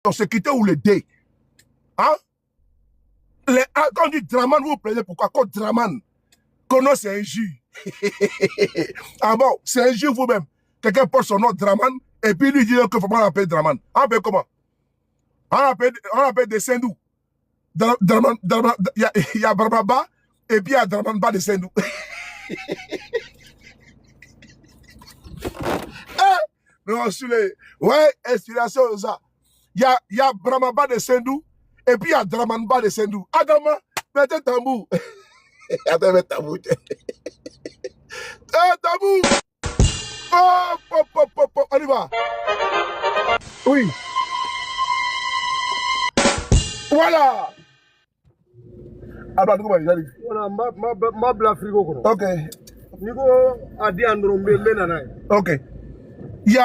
on se quittait ou le D. Hein? Quand on dit Draman, vous vous plaignez pourquoi? Quand Draman, qu'on c'est un jus. Ah bon, c'est un jus vous-même. Quelqu'un porte son nom Draman et puis lui dit qu'il faut pas l'appeler Draman. On appelle comment? On appelle des Sindou. Il y a Bramaba et puis il y a Dramanba de Sindou. Non, sur les... Ouais, inspiration, ça. Il y a Bramaba de Sindou et puis il y a Dramanba de Sindou. Adama, mettez tambour. Attends, mettez tambour. Tambour. On y va. Oui. Voilà. Abla, comment il voilà, ma bla frigo. Ok. Nico a dit Andrombe, ok. Il y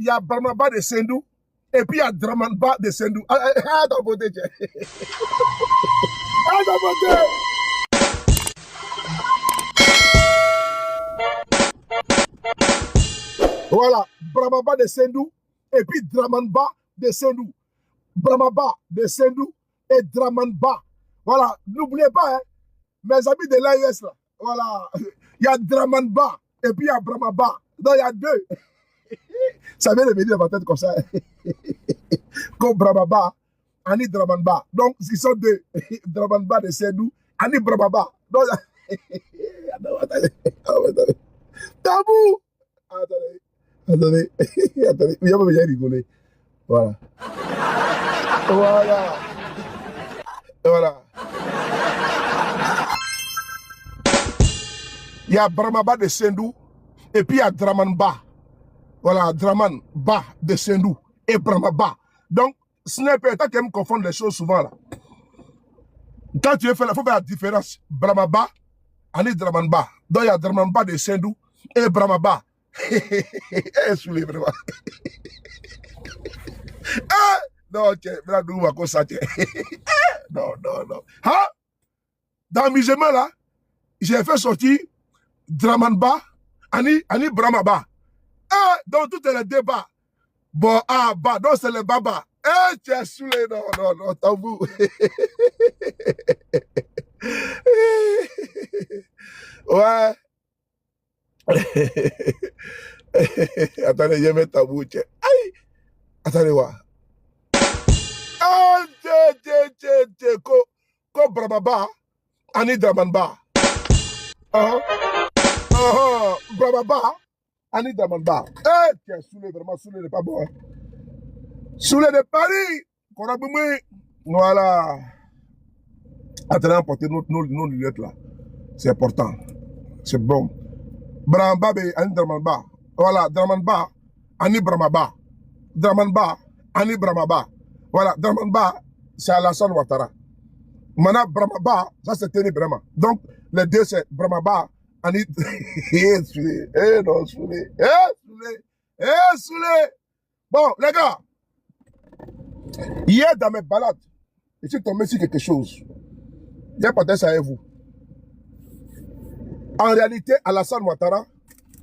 a Bramaba de Sindou et puis il y a Dramanba de Sindou. Ah, dans beauté, tiens. Ah, dans beauté. Voilà, Bramaba de Sindou et puis Dramanba de Sindou. Bramaba de Sindou et Dramanba. Voilà, n'oubliez pas, hein, mes amis de l'AES là. Voilà, il y a Dramanba et puis il y a Bramaba. Donc il y a deux. Ça vient de venir dans ma tête comme ça. Comme Bramaba, Ani Dramanba. Donc ils sont deux. Dramanba de Sindou, Ani Bramaba. Donc, attendez. Tabou. Attendez. Attendez. Il y a pas besoin de rigoler. Voilà. Voilà. Il y a Bramaba de Sindou et puis il y a Dramanba. Voilà, Dramanba de Sindou et Bramaba. Donc, ce n'est pas tant qu'elle me confond les choses souvent là. Quand tu veux faire, il faut faire la différence. Bramaba, Ani Dramanba. Donc, il y a Dramanba de Sindou et Bramaba. Soulé vraiment. Non, tiens, là, nous, on va comme ça, tiens. Non. Hein? Dans mes gemmes là, j'ai fait sortir Dramanba, Ani Bramaba. Dans tous les débats. Bon, bah, donc c'est le baba. Tu es saoulé, non, tabou. Ouais. Attendez, je mets tabou, tiens. Aïe. Attendez, voir. Ko Bramaba, Ani Dramanba. Bramaba, Ani Dramanba. Tiens, saoulé, vraiment saoulé, n'est pas bon. Hein. Saoulé de Paris, qu'on a boumé. Voilà. Attendez, emporter nos lunettes là. C'est important. C'est bon. Bramaba, Ani Dramanba. Voilà, Dramanba, Ani Bramaba. Dramanba, Ani Bramaba. Voilà, Dramanba, c'est Alassane Ouattara. Maintenant, Bramaba, ça c'est terrible vraiment. Donc, les deux c'est Bramaba, Ani. Soulé. Non, soulé. Soulé. Bon, les gars, hier dans mes balades, je suis tombé sur quelque chose. J'ai partagé ça avec vous. En réalité, Alassane Ouattara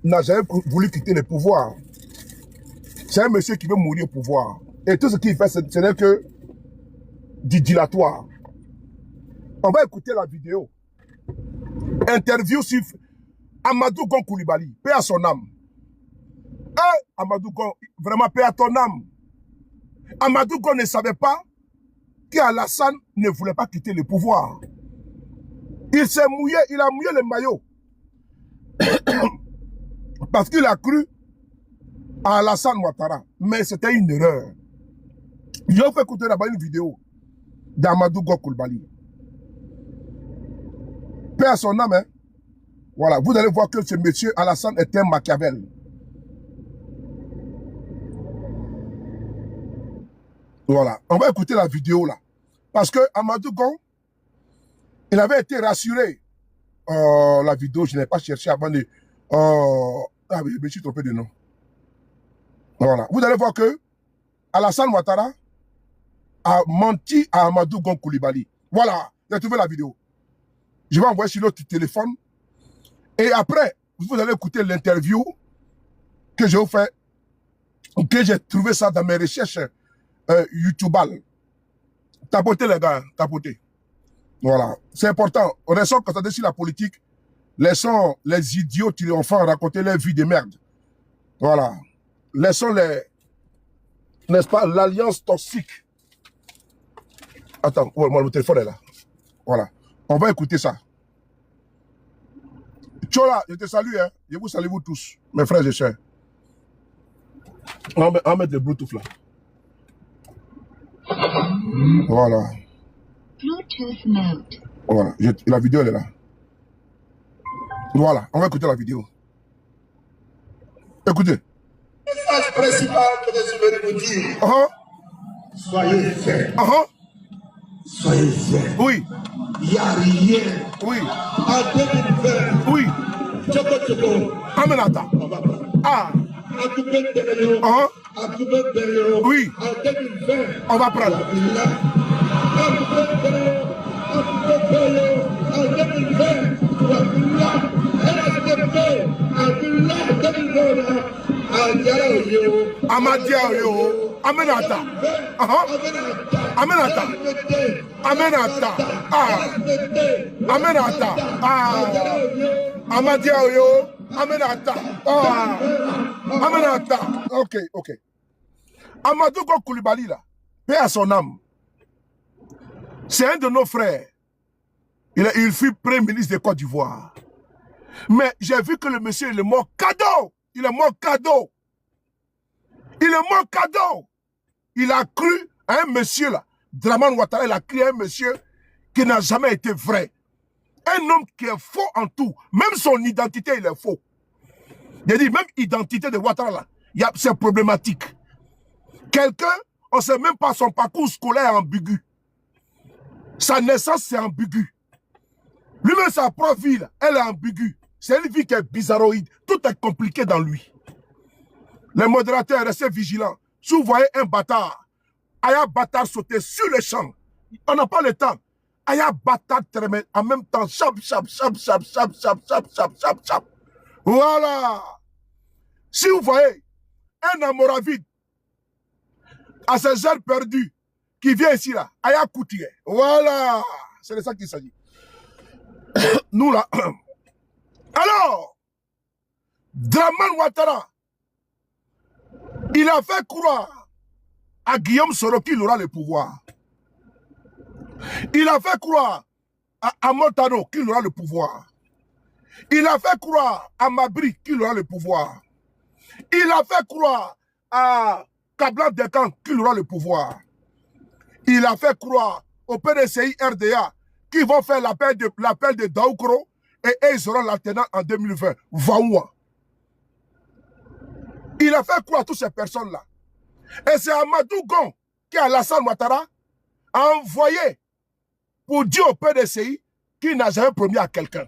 n'a jamais voulu quitter le pouvoir. C'est un monsieur qui veut mourir au pouvoir. Et tout ce qu'il fait, ce n'est que du dilatoire. On va écouter la vidéo. Interview sur Amadou Gon Coulibaly. Paix à son âme. Amadou Gon, vraiment paix à ton âme. Amadou Gon ne savait pas qu'Alassane ne voulait pas quitter le pouvoir. Il s'est mouillé, il a mouillé le maillot. Parce qu'il a cru à Alassane Ouattara. Mais c'était une erreur. Je vais vous faire écouter là-bas une vidéo d'Amadou Gon Coulibaly. Paix à son âme, hein. Voilà, vous allez voir que ce monsieur Alassane est un Machiavel. Voilà, on va écouter la vidéo là. Parce que Amadou Gon, il avait été rassuré. La vidéo, je n'ai pas cherché avant de... Ah oui, je me suis trompé de nom. Voilà, vous allez voir que Alassane Ouattara a menti à Amadou Gon Coulibaly. Voilà, j'ai trouvé la vidéo. Je vais envoyer sur notre téléphone. Et après, vous allez écouter l'interview que j'ai fait, que j'ai trouvé ça dans mes recherches YouTubal. Tapotez les gars, tapotez. Voilà, c'est important. Laissons constater sur la politique, laissons les idiots triomphants raconter leur vie de merde. Voilà, laissons les, n'est-ce pas, l'alliance toxique. Attends, moi, le téléphone est là. Voilà, on va écouter ça. Tchola, je te salue, hein. Je vous salue vous tous, mes frères et sœurs. On va mettre le Bluetooth là. Voilà. Bluetooth mode. Voilà, la vidéo elle est là. Voilà, on va écouter la vidéo. Écoutez. Le message principal que je vais vous dire. Soyez faits. Soyez faits. Oui. Il n'y a rien. Oui. En 2020. Oui. Tchoko. Amenata. Ah. Oui. En 2020. On va prendre. Amadiayo. Amenata. Amenata. Amenata. Ah. Amenata. Ah. Amadiayo. Amenata. Ah. Amenata. Ok, ok. Amadou Koulibaly là, paix à son âme. C'est un de nos frères. Il fut premier ministre de Côte d'Ivoire. Mais j'ai vu que le monsieur, il est mort cadeau. Il est mort cadeau. Il est mort cadeau. Il a cru à un monsieur là. Dramane Ouattara, il a cru à un monsieur qui n'a jamais été vrai. Un homme qui est faux en tout. Même son identité, il est faux. J'ai dit, même identité de Ouattara là, c'est problématique. Quelqu'un, on ne sait même pas son parcours scolaire ambigu. Sa naissance, c'est ambigu. Lui-même, sa propre vie, elle est ambiguë. C'est une vie qui est bizarroïde. Tout est compliqué dans lui. Les modérateurs, restez vigilants. Si vous voyez un bâtard, un bâtard sauter sur le champ, on n'a pas le temps. Un bâtard tremble en même temps. Chap, chap, chap, chap, chap, chap, chap, chap, chap, chap. Voilà. Si vous voyez un amoravide à ses heures perdues qui vient ici là, Aya Koutié. Voilà. C'est de ça qu'il s'agit. Nous là. Alors, Dramane Ouattara, il a fait croire à Guillaume Soro qu'il aura le pouvoir. Il a fait croire à Montano qu'il aura le pouvoir. Il a fait croire à Mabri qu'il aura le pouvoir. Il a fait croire à Kablan Dekan qu'il aura le pouvoir. Il a fait croire au PDCI RDA qu'ils vont faire l'appel de Daoukro et ils auront l'alternance en 2020. Vaoua. Il a fait croire à toutes ces personnes-là. Et c'est Amadou Gon qui, à Alassane Ouattara, a envoyé pour dire au PDCI qu'il n'a jamais promis à quelqu'un.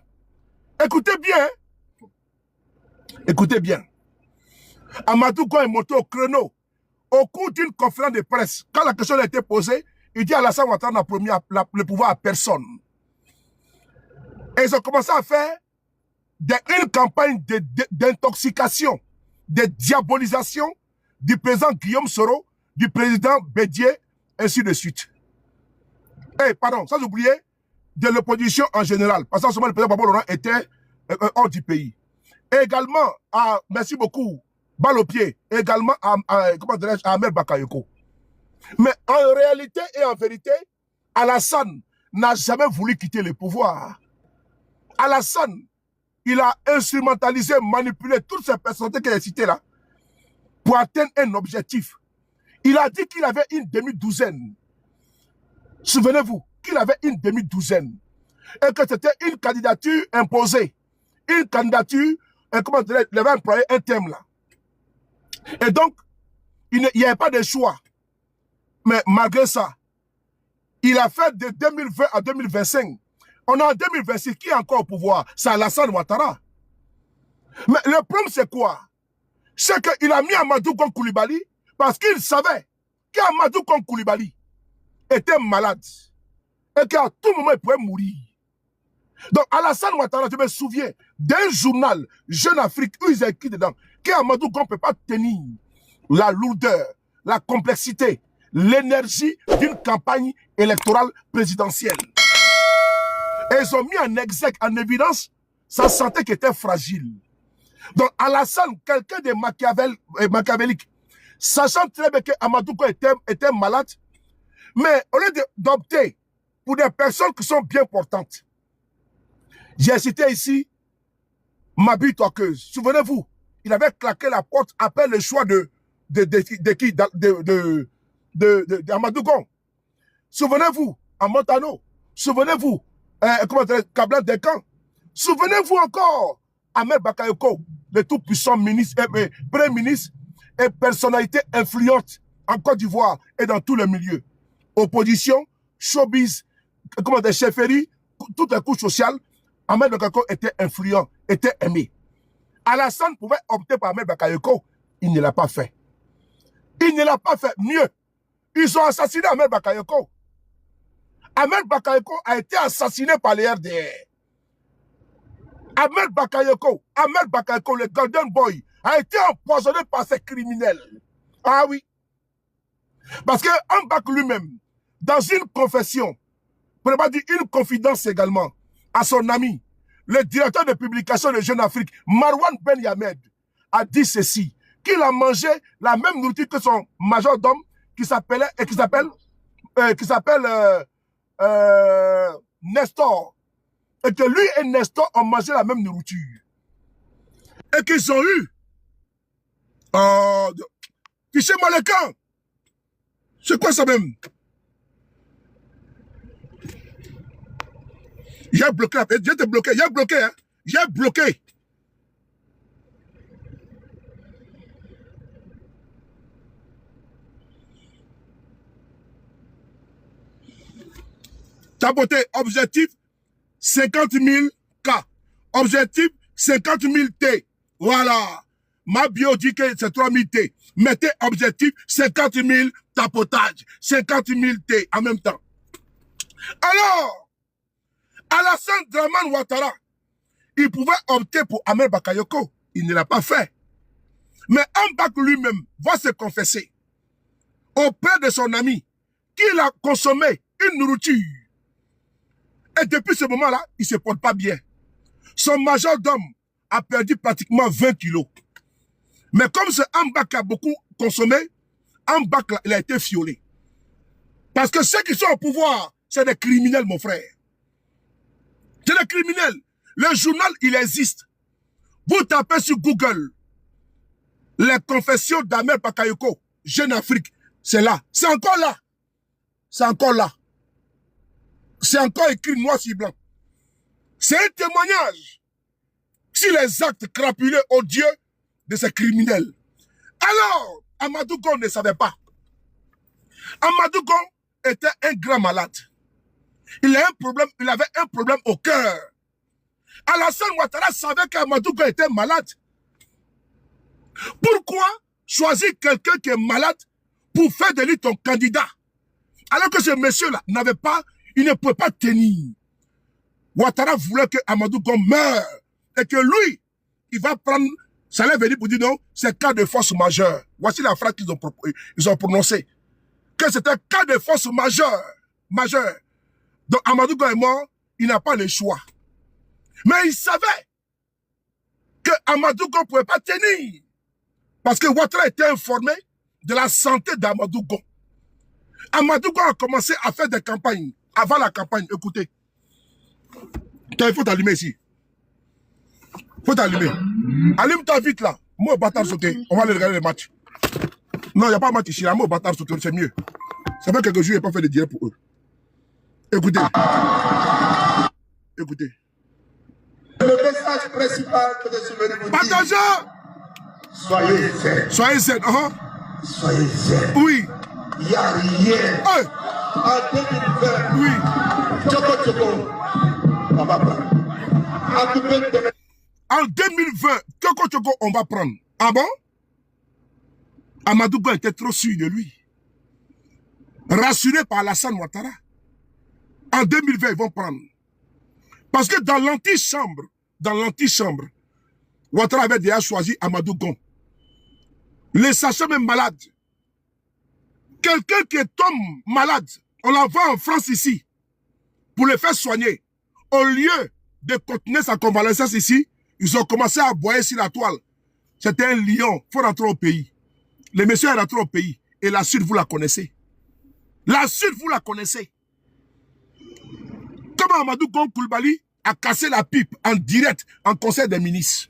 Écoutez bien. Écoutez bien. Amadou Gon est monté au créneau au cours d'une conférence de presse. Quand la question a été posée, il dit Alassane Ouattara n'a promis le pouvoir à personne. Et ils ont commencé à faire une campagne d'intoxication, de diabolisation du président Guillaume Soro, du président Bédié, ainsi de suite. Et pardon, sans oublier de l'opposition en général, parce que en ce moment, le président Babo Laurent était hors du pays. Et également, merci beaucoup, balle au pied, également à Ahmed Bakayoko. Mais en réalité et en vérité, Alassane n'a jamais voulu quitter le pouvoir. Alassane, il a instrumentalisé, manipulé toutes ces personnalités qu'il a citées là pour atteindre un objectif. Il a dit qu'il avait une demi-douzaine. Souvenez-vous qu'il avait une demi-douzaine et que c'était une candidature imposée. Une candidature, comment dire, il avait employé un thème là. Et donc, il n'y avait pas de choix. Mais malgré ça, il a fait de 2020 à 2025. On est en 2026, qui est encore au pouvoir? C'est Alassane Ouattara. Mais le problème, c'est quoi? C'est qu'il a mis Amadou Gon Koulibaly parce qu'il savait qu'Amadou Gon Koulibaly était malade et qu'à tout moment, il pouvait mourir. Donc, Alassane Ouattara, je me souviens d'un journal Jeune Afrique où ils écrit dedans qu'Amadou Gon ne peut pas tenir la lourdeur, la complexité, l'énergie d'une campagne électorale présidentielle. Et ils ont mis en exergue, en évidence, sa santé qui était fragile. Donc Alassane, quelqu'un de machiavélique, sachant très bien que Amadou Go était malade, mais au lieu d'opter pour des personnes qui sont bien portantes, j'ai cité ici Mabi Toqueuse. Souvenez-vous, il avait claqué la porte après le choix de Amadou Gon. Souvenez-vous, en Montano. Souvenez-vous, Kablan Dekan. Souvenez-vous encore, Ahmed Bakayoko, le tout-puissant ministre, premier ministre et personnalité influente en Côte d'Ivoire et dans tous les milieux. Opposition, showbiz, chefferie, toutes les couches sociales, Ahmed Bakayoko était influent, était aimé. Alassane pouvait opter pour Ahmed Bakayoko, il ne l'a pas fait. Il ne l'a pas fait. Mieux, ils ont assassiné Ahmed Bakayoko. Ahmed Bakayoko a été assassiné par les RDR. Ahmed Bakayoko, le Golden Boy, a été empoisonné par ces criminels. Ah oui. Parce que Ambak lui-même, dans une confession, pour ne pas dire une confidence également, à son ami, le directeur de publication de Jeune Afrique, Marwan Ben Yamed, a dit ceci, qu'il a mangé la même nourriture que son majordome qui s'appelle Nestor. Et que lui et Nestor ont mangé la même nourriture. Et qu'ils ont eu fichier Malekan. C'est quoi ça même? J'ai bloqué, j'ai te bloqué, j'ai bloqué, hein. J'ai bloqué. Tapoté, objectif 50 000 K. Objectif 50 000 T. Voilà. Ma bio dit que c'est 3 000 T. Mettez objectif 50 000 tapotage. 50 000 T en même temps. Alors, Alassane Draman Ouattara, il pouvait opter pour Ahmed Bakayoko. Il ne l'a pas fait. Mais Ambak lui-même va se confesser auprès de son ami qu'il a consommé une nourriture. Et depuis ce moment-là, il ne se porte pas bien. Son majordome a perdu pratiquement 20 kilos. Mais comme ce Ambak a beaucoup consommé, Ambak, il a été fiolé. Parce que ceux qui sont au pouvoir, c'est des criminels, mon frère. C'est des criminels. Le journal, il existe. Vous tapez sur Google les confessions d'Ahmed Bakayoko, Jeune Afrique. C'est là. C'est encore là. C'est encore là. C'est encore écrit noir sur blanc. C'est un témoignage sur les actes crapuleux odieux de ces criminels. Alors, Amadou Gon ne savait pas. Amadou Gon était un grand malade. Il avait un problème au cœur. Alassane Ouattara savait qu'Amadou Gon était malade. Pourquoi choisir quelqu'un qui est malade pour faire de lui ton candidat? Alors que ce monsieur-là n'avait pas, il ne pouvait pas tenir. Ouattara voulait que Amadou Gon meure. Et que lui, il va prendre, ça allait venir pour dire non, c'est cas de force majeure. Voici la phrase qu'ils ont prononcée. Que c'était cas de force majeure. Donc Amadou Gon est mort, il n'a pas le choix. Mais il savait que Amadou Gon ne pouvait pas tenir. Parce que Ouattara était informé de la santé d'Amadou Gon. Amadou Gon a commencé à faire des campagnes. Avant la campagne, écoutez. Il faut t'allumer ici. Il faut t'allumer. Allume-toi vite là. Moi, bâtard sauté. On va aller regarder le match. Non, il n'y a pas de match ici. Moi, bâtard sauté, c'est mieux. Ça fait quelques jours, je n'ai pas fait de direct pour eux. Écoutez. Écoutez. Le message principal que je suis venu vous dire. Partagez. Soyez zen. Soyez zen. Soyez zen. Oui. Il n'y a rien. Hey. En 2020. Oui. Tchoko, on va prendre. En 2020, Tchoko, on va prendre. Ah bon? Amadou Gon était trop sûr de lui. Rassuré par Alassane Ouattara. En 2020, ils vont prendre. Parce que dans l'antichambre, Ouattara avait déjà choisi Amadou Gon. Les sachant même malades. Quelqu'un qui tombe malade, on l'envoie en France ici pour le faire soigner. Au lieu de continuer sa convalescence ici, ils ont commencé à boyer sur la toile. C'était un lion. Il faut rentrer au pays. Le monsieur est rentré au pays. Et la suite, vous la connaissez. La suite, vous la connaissez. Comment Amadou Gon Coulibaly a cassé la pipe en direct en conseil des ministres.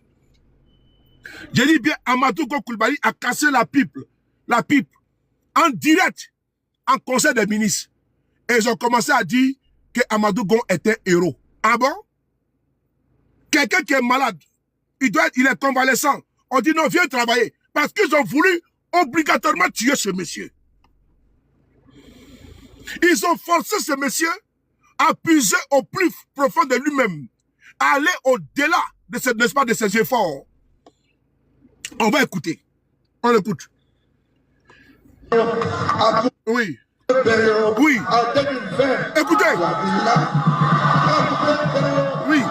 Je dis bien, Amadou Gon Coulibaly a cassé la pipe en direct en conseil des ministres. Et ils ont commencé à dire que Amadou Gon était héros. Ah bon? Quelqu'un qui est malade, il est convalescent. On dit non, viens travailler. Parce qu'ils ont voulu obligatoirement tuer ce monsieur. Ils ont forcé ce monsieur à puiser au plus profond de lui-même, à aller au-delà de ses efforts. On va écouter. On écoute. Oui. Oui. Écoutez. Oui.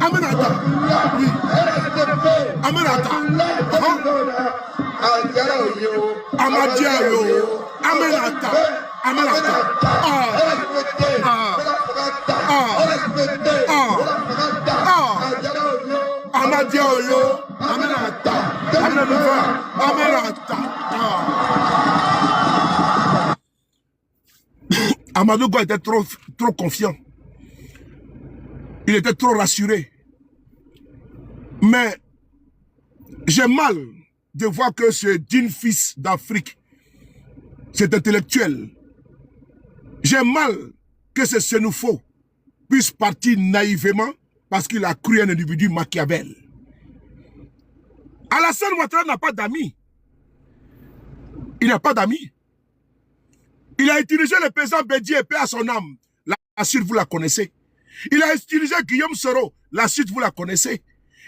Amenata. Oui. Amenata. Amadiayo. Amenata. Amenata. Amadiayo. Amenata. Amenata. Amadou Gon était trop confiant. Il était trop rassuré. Mais j'ai mal de voir que ce digne fils d'Afrique, cet intellectuel, j'ai mal que ce Sénoufo puisse partir naïvement parce qu'il a cru un individu Machiavel. Alassane Ouattara n'a pas d'amis. Il n'a pas d'amis. Il a utilisé le président Bédié et paix à son âme. La suite, vous la connaissez. Il a utilisé Guillaume Soro. La suite, vous la connaissez.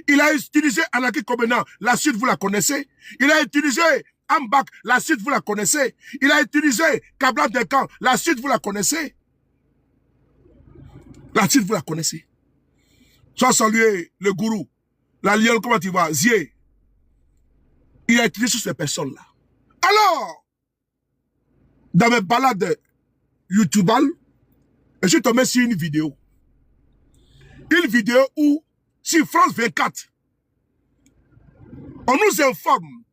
Il a utilisé Anaki Kobenan. La suite, vous la connaissez. Il a utilisé Ambak. La suite, vous la connaissez. Il a utilisé Kablan Dekan. La suite, vous la connaissez. La suite, vous la connaissez. Soit salué le gourou. La lionne, comment tu vas? Zié. Il a utilisé ces personnes-là. Alors, dans mes balades YouTube, je suis tombé sur une vidéo. Une vidéo où, sur France 24, on nous informe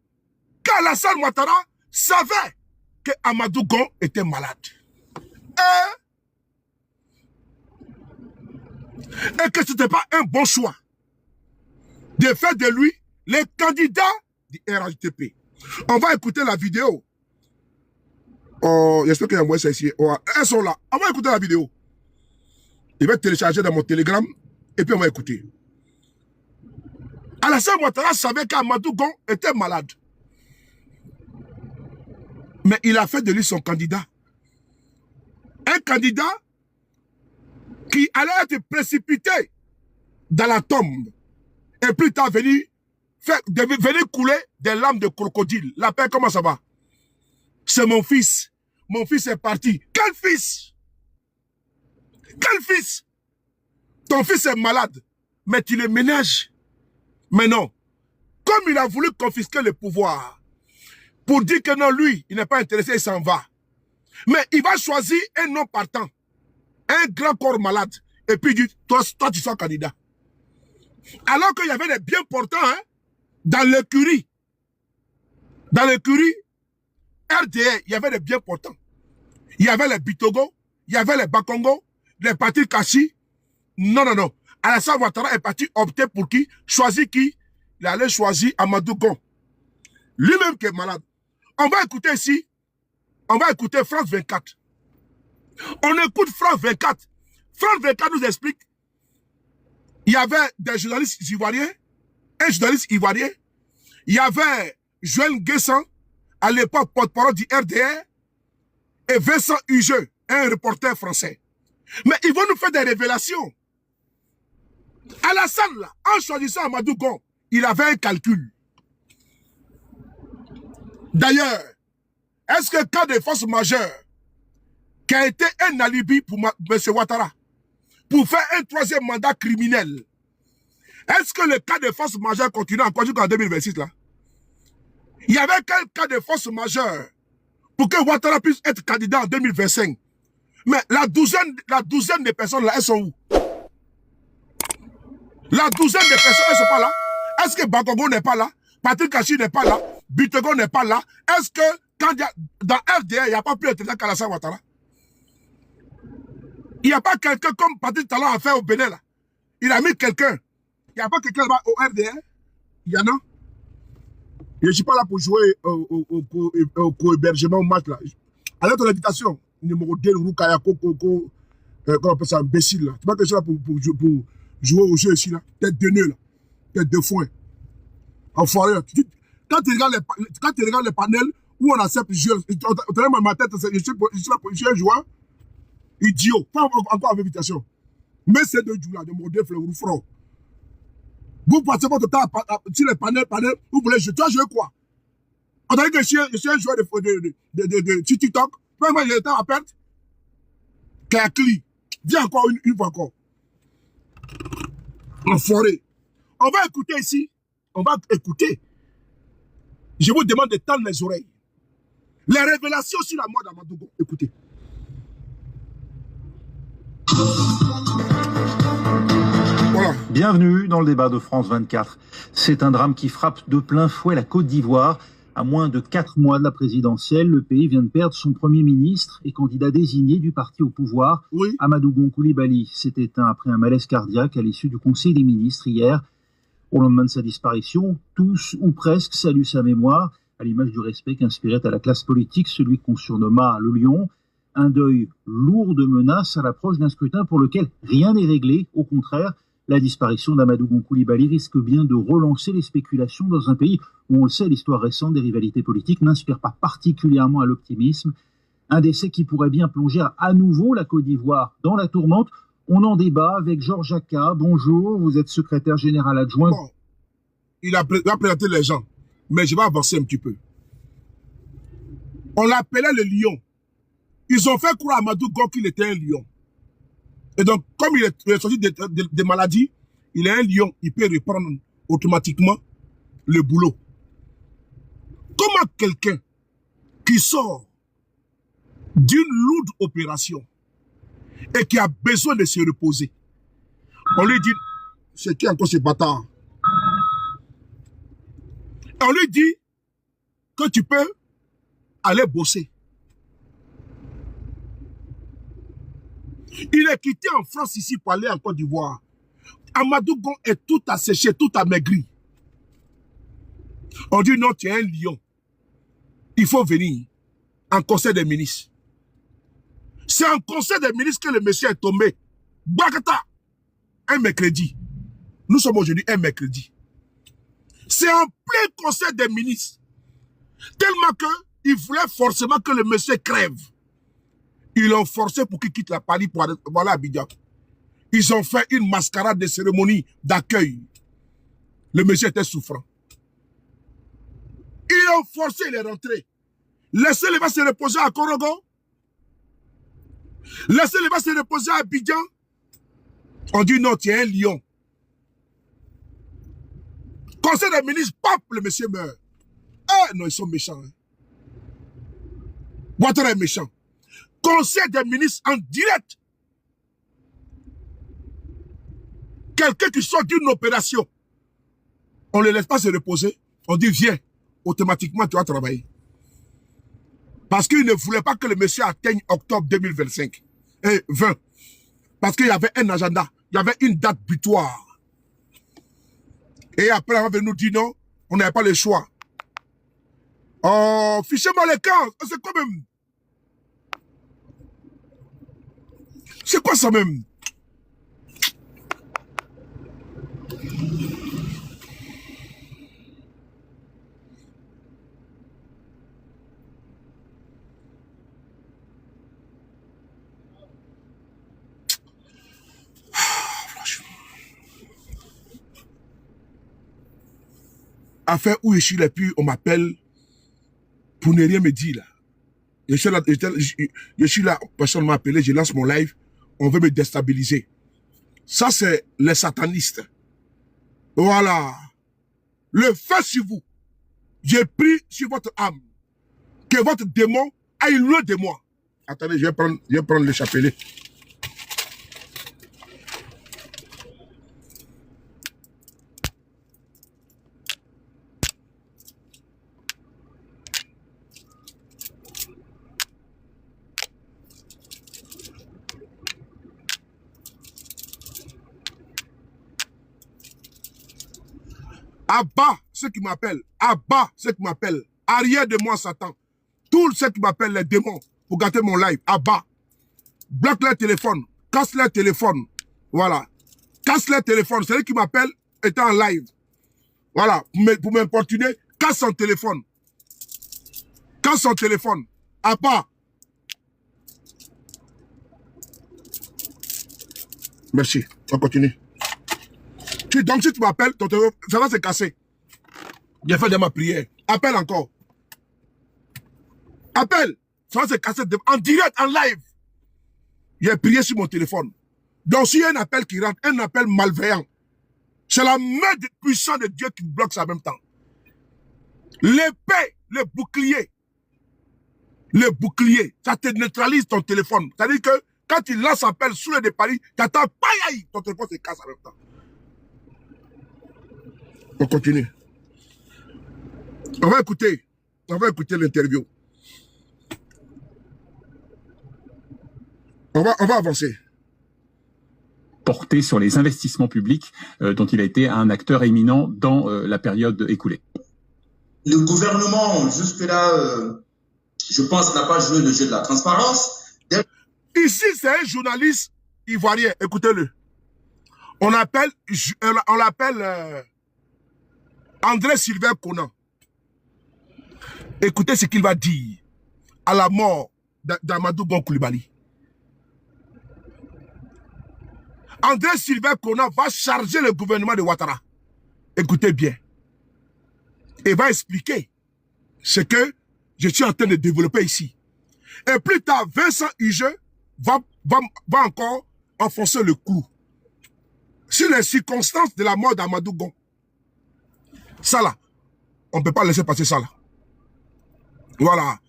qu'Alassane Ouattara savait que Amadou Gon était malade. Et que ce n'était pas un bon choix de faire de lui le candidat du RHDP. On va écouter la vidéo. Oh, j'espère qu'il y a moins ici. Oh, elles sont là. On va écouter la vidéo. Je vais télécharger dans mon Telegram et puis on va écouter. Alassane Ouattara savait qu'Amadou Gon était malade. Mais il a fait de lui son candidat. Un candidat qui allait être précipité dans la tombe. Et plus tard venir couler des larmes de crocodile. La paix, comment ça va? C'est mon fils. Mon fils est parti. Quel fils? Quel fils? Ton fils est malade, mais tu le ménages. Mais non. Comme il a voulu confisquer le pouvoir, pour dire que non, lui, il n'est pas intéressé, il s'en va. Mais il va choisir un non partant, un grand corps malade, et puis il dit, toi tu sois candidat. Alors qu'il y avait des bien portants, hein, dans l'écurie. Dans l'écurie, RDR, il y avait des bien portants. Il y avait les Bitogo, il y avait les Bakongo, les partis Kashi. Non, non, non. Alassane Ouattara est parti opter pour qui? Choisir qui? Il allait choisir Amadou Gon. Lui-même qui est malade. On va écouter ici. On va écouter France 24. On écoute France 24. France 24 nous explique. Il y avait des journalistes ivoiriens. Un journaliste ivoirien. Il y avait Joël Guessan, à l'époque porte-parole du RDR. Et Vincent Hugeux, un reporter français. Mais ils vont nous faire des révélations. Alassane, là, en choisissant Amadou Gon, il avait un calcul. D'ailleurs, est-ce que cas de force majeure, qui a été un alibi pour M. Ouattara, pour faire un troisième mandat criminel, est-ce que le cas de force majeure continue encore jusqu'en 2026 là? Il y avait quel cas de force majeure pour que Ouattara puisse être candidat en 2025. Mais la douzaine de personnes là, elles sont où? La douzaine de personnes, elles ne sont pas là. Est-ce que Bakongo n'est pas là? Patrick Kachi n'est pas là? Bitego n'est pas là? Est-ce que quand dans FDR, il n'y a pas plus de président qu'Alassane Ouattara? Il n'y a pas quelqu'un comme Patrick Talon a fait au Bénin là. Il a mis quelqu'un. Il n'y a pas quelqu'un là-bas au FDR? Il y en a? Je ne suis pas là pour jouer au co-hébergement au match là. À ton invitation, numéro 2, Roukaya, comment on appelle ça, imbécile là. Tu vois que je suis là pour jouer au jeu ici là. Tête de nœud là. Tête de foin. Enfoiré là. Quand tu regardes les panels où on accepte, ma tête, je suis là pour jouer un joueur. Idiot. Pas encore en invitation. Mais c'est deux jours là, de modèle fleur ou front. Vous passez votre temps sur les panels, vous voulez jouer. Tu vas jouer quoi? On a dit que je suis un joueur de TikTok. Moi, j'ai le temps à perdre. Kakli. Viens encore une fois encore. Enfoiré. On va écouter ici. On va écouter. Je vous demande de tendre les oreilles. Les révélations sur la mort d'Amadou. Écoutez. Voilà. Bienvenue dans le débat de France 24. C'est un drame qui frappe de plein fouet la Côte d'Ivoire. À moins de 4 mois de la présidentielle, le pays vient de perdre son premier ministre et candidat désigné du parti au pouvoir, oui. Amadou Gon Coulibaly, s'est éteint après un malaise cardiaque à l'issue du Conseil des ministres hier. Au lendemain de sa disparition, tous ou presque saluent sa mémoire, à l'image du respect qu'inspirait à la classe politique celui qu'on surnomma le Lion. Un deuil lourd de menaces à l'approche d'un scrutin pour lequel rien n'est réglé. Au contraire, la disparition d'Amadou Gon Coulibaly risque bien de relancer les spéculations dans un pays où, on le sait, l'histoire récente des rivalités politiques n'inspire pas particulièrement à l'optimisme. Un décès qui pourrait bien plonger à nouveau la Côte d'Ivoire dans la tourmente. On en débat avec Georges Aka. Bonjour, vous êtes secrétaire général adjoint. Bon, il a présenté les gens, mais je vais avancer un petit peu. On l'appelait le lion. Ils ont fait croire à Amadou Gon qu'il était un lion. Et donc, comme il est sorti des maladies, il est un lion. Il peut reprendre automatiquement le boulot. Comment quelqu'un qui sort d'une lourde opération et qui a besoin de se reposer, on lui dit, c'est qui encore ce bâtard? On lui dit que tu peux aller bosser. Il est quitté en France ici pour aller en Côte d'Ivoire. Amadou Gon est tout asséché, tout amaigri. On dit non, tu es un lion. Il faut venir en conseil des ministres. C'est en conseil des ministres que le monsieur est tombé. Bagata, un mercredi. Nous sommes aujourd'hui un mercredi. C'est en plein conseil des ministres. Tellement qu'il voulait forcément que le monsieur crève. Ils l'ont forcé pour qu'il quitte la Paris pour aller à Abidjan. Ils ont fait une mascarade de cérémonie d'accueil. Le monsieur était souffrant. Ils l'ont forcé, il est rentré. Laissez-le va se reposer à Korogo. Laissez-le va se reposer à Abidjan. On dit non, tu es un lion. Conseil des ministres, paf, le monsieur meurt. Ah non, ils sont méchants. Hein. Ouattara est méchant. Conseil des ministres en direct. Quelqu'un qui sort d'une opération, on ne le laisse pas se reposer. On dit viens, automatiquement tu vas travailler. Parce qu'il ne voulait pas que le monsieur atteigne octobre 2025 et 20. Parce qu'il y avait un agenda, il y avait une date butoir. Et après, on va venir nous dire non, on n'avait pas le choix. Oh, fichez-moi les camps, c'est quand même. C'est quoi ça même? Affaire où je suis là, puis on m'appelle pour ne rien me dire là. Je suis là, personne m'a appelé, je lance mon live, on veut me déstabiliser. Ça, c'est les satanistes. Voilà. Le feu sur vous. J'ai pris sur votre âme que votre démon aille loin de moi. Attendez, je vais prendre le chapelet. Abat ceux qui m'appellent. Abat ceux qui m'appellent. Arrière de moi, Satan. Tous ceux qui m'appellent les démons pour gâter mon live. Abat. Bloque leur téléphone. Casse leur téléphone. Voilà. Casse leur téléphone. Celui qui m'appelle est en live. Voilà. Pour m'importuner, casse son téléphone. Casse son téléphone. Abat. Merci. On continue. Donc, si tu m'appelles, ton téléphone, ça va se casser. J'ai fait de ma prière. Appelle encore. Appelle. Ça va se casser en direct, en live. J'ai prié sur mon téléphone. Donc, s'il y a un appel qui rentre, un appel malveillant, c'est la main puissante de Dieu qui bloque ça en même temps. L'épée, le bouclier, ça te neutralise ton téléphone. C'est-à-dire que quand tu lances appel sous le départ, tu attends, ton téléphone se casse en même temps. On continue. On va écouter l'interview. On va avancer. Porté sur les investissements publics dont il a été un acteur éminent dans la période écoulée. Le gouvernement, jusque-là, je pense, n'a pas joué le jeu de la transparence. Ici, c'est un journaliste ivoirien. Écoutez-le. On l'appelle André Sylvain Conan. Écoutez ce qu'il va dire à la mort d'Amadou Gon Coulibaly. André Sylvain Conan va charger le gouvernement de Ouattara. Écoutez bien. Et va expliquer ce que je suis en train de développer ici. Et plus tard, Vincent Hige va encore enfoncer le clou sur les circonstances de la mort d'Amadou Gon. Ça là, on ne peut pas laisser passer ça là. Voilà.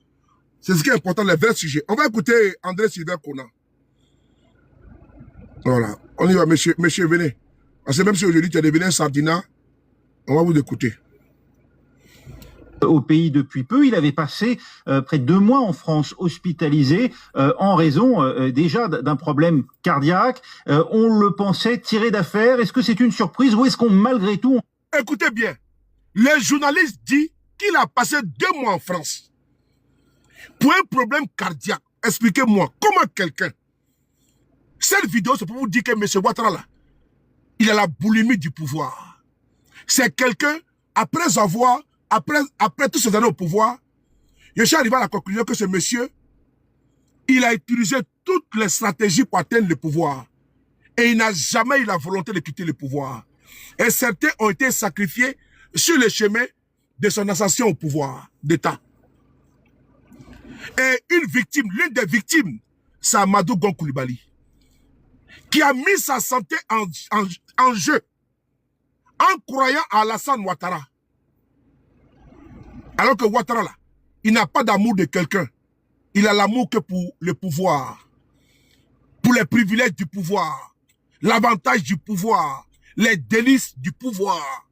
C'est ce qui est important, les vrais sujets. On va écouter André Sylvain Conan. Voilà. On y va, monsieur, venez. Parce que même si aujourd'hui tu as devenu un sardinat, on va vous écouter. Au pays depuis peu, il avait passé près de 2 mois en France, hospitalisé en raison déjà d'un problème cardiaque. On le pensait tiré d'affaire. Est-ce que c'est une surprise ou est-ce qu'on, malgré tout... Écoutez bien, le journaliste dit qu'il a passé 2 mois en France pour un problème cardiaque. Expliquez-moi, comment quelqu'un... Cette vidéo, c'est pour vous dire que M. Ouattara, là, il a la boulimie du pouvoir. C'est quelqu'un, après toutes ces années au pouvoir, je suis arrivé à la conclusion que ce monsieur, il a utilisé toutes les stratégies pour atteindre le pouvoir. Et il n'a jamais eu la volonté de quitter le pouvoir. Et certains ont été sacrifiés sur le chemin de son ascension au pouvoir d'État. Et l'une des victimes, c'est Amadou Gon Coulibaly, qui a mis sa santé en jeu en croyant à Alassane Ouattara. Alors que Ouattara, là, il n'a pas d'amour de quelqu'un. Il a l'amour que pour le pouvoir, pour les privilèges du pouvoir, l'avantage du pouvoir, les délices du pouvoir.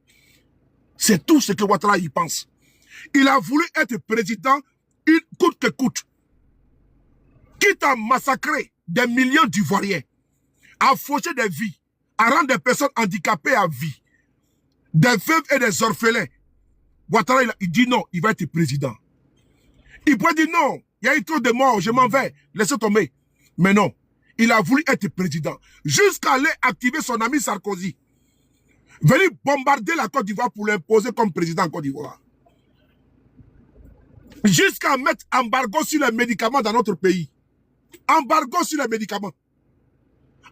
C'est tout ce que Ouattara y pense. Il a voulu être président coûte que coûte. Quitte à massacrer des millions d'Ivoiriens, à faucher des vies, à rendre des personnes handicapées à vie, des veuves et des orphelins. Ouattara, il dit non, il va être président. Il pourrait dire non, il y a eu trop de morts, je m'en vais, laissez tomber. Mais non, il a voulu être président. Jusqu'à aller activer son ami Sarkozy. Venir bombarder la Côte d'Ivoire pour l'imposer comme président en Côte d'Ivoire. Jusqu'à mettre embargo sur les médicaments dans notre pays. Embargo sur les médicaments.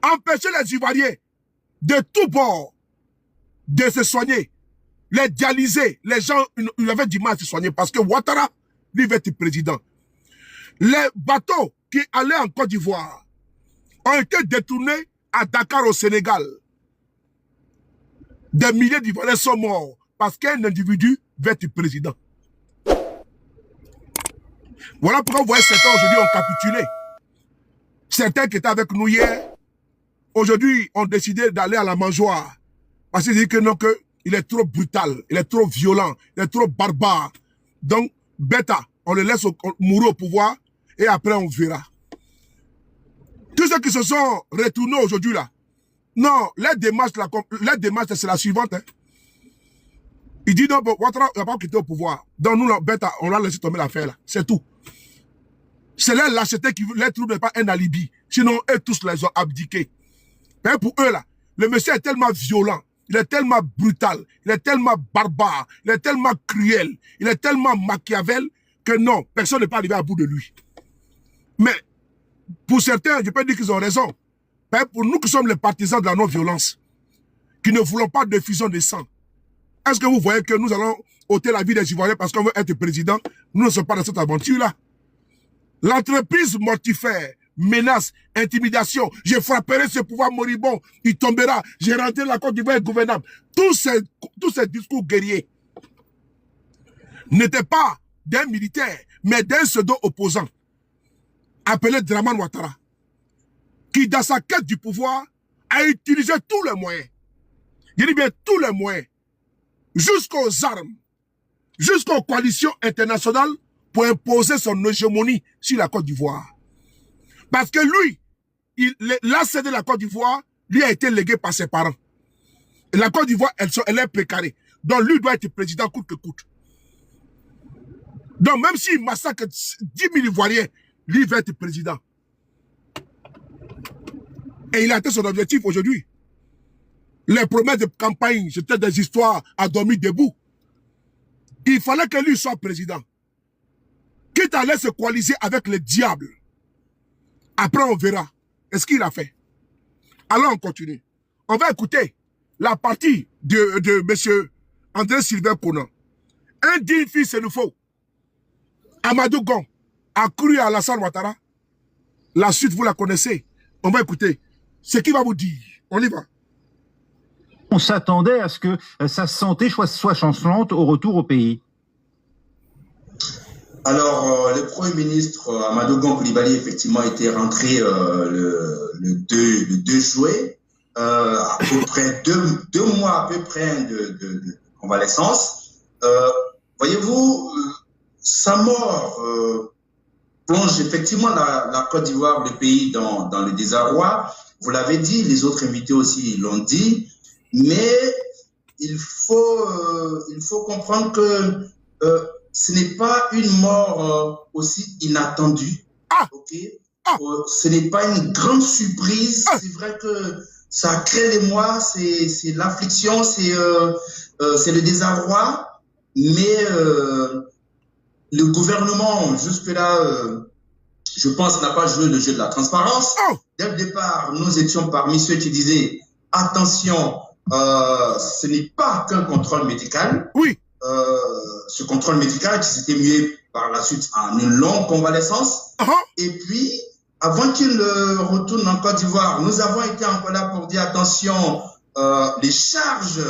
Empêcher les Ivoiriens de tous bords de se soigner. Les dialyser. Les gens, ils avaient du mal à se soigner parce que Ouattara, lui, va être président. Les bateaux qui allaient en Côte d'Ivoire ont été détournés à Dakar au Sénégal. Des milliers d'Ivoiriens sont morts parce qu'un individu va être président. Voilà pourquoi vous voyez certains aujourd'hui ont capitulé. Certains qui étaient avec nous hier, aujourd'hui ont décidé d'aller à la mangeoire. Parce qu'ils disent que non, qu'il est trop brutal, il est trop violent, il est trop barbare. Donc, bêta, on le laisse mourir au pouvoir et après on verra. Tous ceux qui se sont retournés aujourd'hui là, non, la démarche c'est la suivante. Hein. Il dit non, Ouattara n'a pas quitté au pouvoir. Donc nous, bêta, on l'a laissé tomber l'affaire là. C'est tout. C'est là lâcheté qui les trouve pas un alibi. Sinon, eux tous les ont abdiqués. Mais pour eux là, le monsieur est tellement violent, il est tellement brutal, il est tellement barbare, il est tellement cruel, il est tellement Machiavel que non, personne n'est pas arrivé à bout de lui. Mais pour certains, je peux dire qu'ils ont raison. Mais pour nous qui sommes les partisans de la non-violence, qui ne voulons pas de fusion de sang, est-ce que vous voyez que nous allons ôter la vie des Ivoiriens parce qu'on veut être président? Nous ne sommes pas dans cette aventure-là. L'entreprise mortifère, menace, intimidation, je frapperai ce pouvoir moribond, il tombera, j'ai rentré la Côte d'Ivoire gouvernable. Tous ces discours guerriers n'étaient pas d'un militaire, mais d'un pseudo-opposant, appelé Dramane Ouattara, qui dans sa quête du pouvoir a utilisé tous les moyens. Je dis bien tous les moyens, jusqu'aux armes, jusqu'aux coalitions internationales pour imposer son hégémonie sur la Côte d'Ivoire. Parce que lui, l'a cédé la Côte d'Ivoire, lui a été légué par ses parents. Et la Côte d'Ivoire, elle est précarée. Donc lui doit être président coûte que coûte. Donc même s'il massacre 10 000 Ivoiriens, lui va être président. Et il a atteint son objectif aujourd'hui. Les promesses de campagne, c'était des histoires à dormir debout. Il fallait que lui soit président. Quitte à aller se coaliser avec le diable. Après, on verra. Est-ce qu'il a fait? Alors, on continue. On va écouter la partie de M. André Sylvain Conan. Un digne fils, il nous faut. Amadou Gon a cru à Alassane Ouattara. La suite, vous la connaissez. On va écouter ce qu'il va vous dire. On y va. On s'attendait à ce que sa santé soit chancelante au retour au pays. Alors, le Premier ministre Amadou Gon Coulibaly, effectivement, était rentré le 2 juillet, à peu près deux mois à peu près de convalescence. Voyez-vous, sa mort plonge effectivement la Côte d'Ivoire, le pays, dans le désarroi. Vous l'avez dit, les autres invités aussi l'ont dit, mais il faut comprendre que ce n'est pas une mort aussi inattendue. Okay? Ce n'est pas une grande surprise. C'est vrai que ça crée l'émoi, c'est l'affliction, c'est le désarroi. Mais le gouvernement, jusque-là, je pense, n'a pas joué le jeu de la transparence. Dès le départ, nous étions parmi ceux qui disaient « Attention, ce n'est pas qu'un contrôle médical. » Oui. Ce contrôle médical qui s'était mué par la suite en une longue convalescence. Et puis, avant qu'il retourne en Côte d'Ivoire, nous avons été encore là pour dire attention, les charges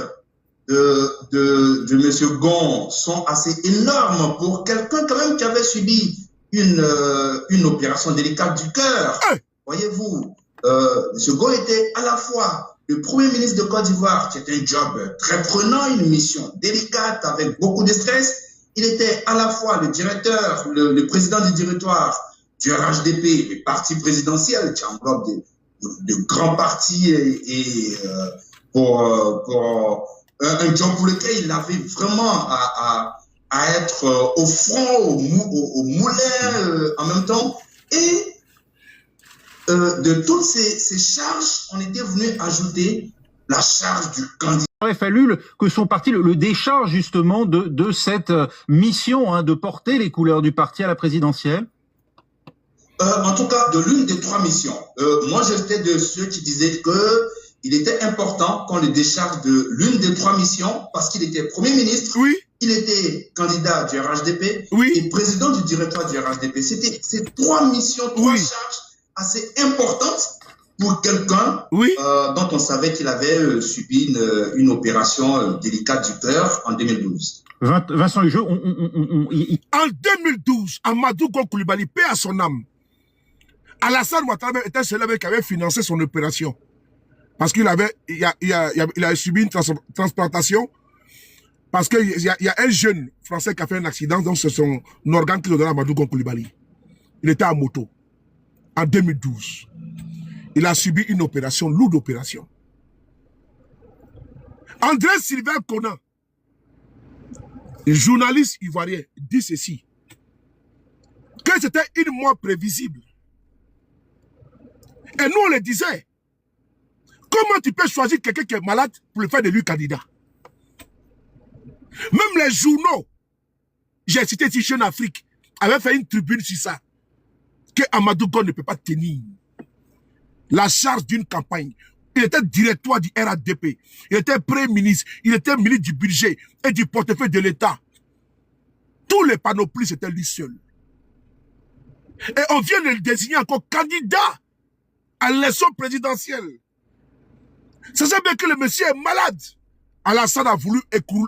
de M. Gon sont assez énormes pour quelqu'un quand même qui avait subi une opération délicate du cœur. Voyez-vous, M. Gon était à la fois le Premier ministre de Côte d'Ivoire, qui était un job très prenant, une mission délicate avec beaucoup de stress. Il était à la fois le directeur, le président du directoire du RHDP, le parti présidentiel qui englobe de grands partis et pour un job pour lequel il avait vraiment à être au front, au moulin en même temps. Et de toutes ces charges, on était venu ajouter la charge du candidat. Il aurait fallu que son parti le décharge justement de cette mission de porter les couleurs du parti à la présidentielle. En tout cas, de l'une des 3 missions. Moi, j'étais de ceux qui disaient qu'il était important qu'on le décharge de l'une des 3 missions parce qu'il était Premier ministre, il était candidat du RHDP et président du directoire du RHDP. C'était ces 3 missions, 3 charges assez importante pour quelqu'un dont on savait qu'il avait subi une opération délicate du cœur en 2012. Vincent Hugeux, en 2012, Amadou Gon Coulibaly, paix à son âme, Alassane Ouattara était celui qui avait financé son opération. Parce qu'il a subi une transplantation. Parce qu'il y a un jeune Français qui a fait un accident, donc c'est son organe qui le donne à Amadou Gon Coulibaly. Il était à moto. En 2012. Il a subi une opération, lourde opération. André Sylvain Conan, journaliste ivoirien, dit ceci. Que c'était une mort prévisible. Et nous, on le disait. Comment tu peux choisir quelqu'un qui est malade pour le faire de lui candidat? Même les journaux, j'ai cité ici Jeune Afrique, avaient fait une tribune sur ça. Que Amadou Gon ne peut pas tenir la charge d'une campagne. Il était directeur du RADP. Il était premier ministre. Il était ministre du budget et du portefeuille de l'État. Tous les panoplies, c'était lui seul. Et on vient de le désigner encore candidat à l'élection présidentielle. C'est ça bien que le monsieur est malade. Alassane a voulu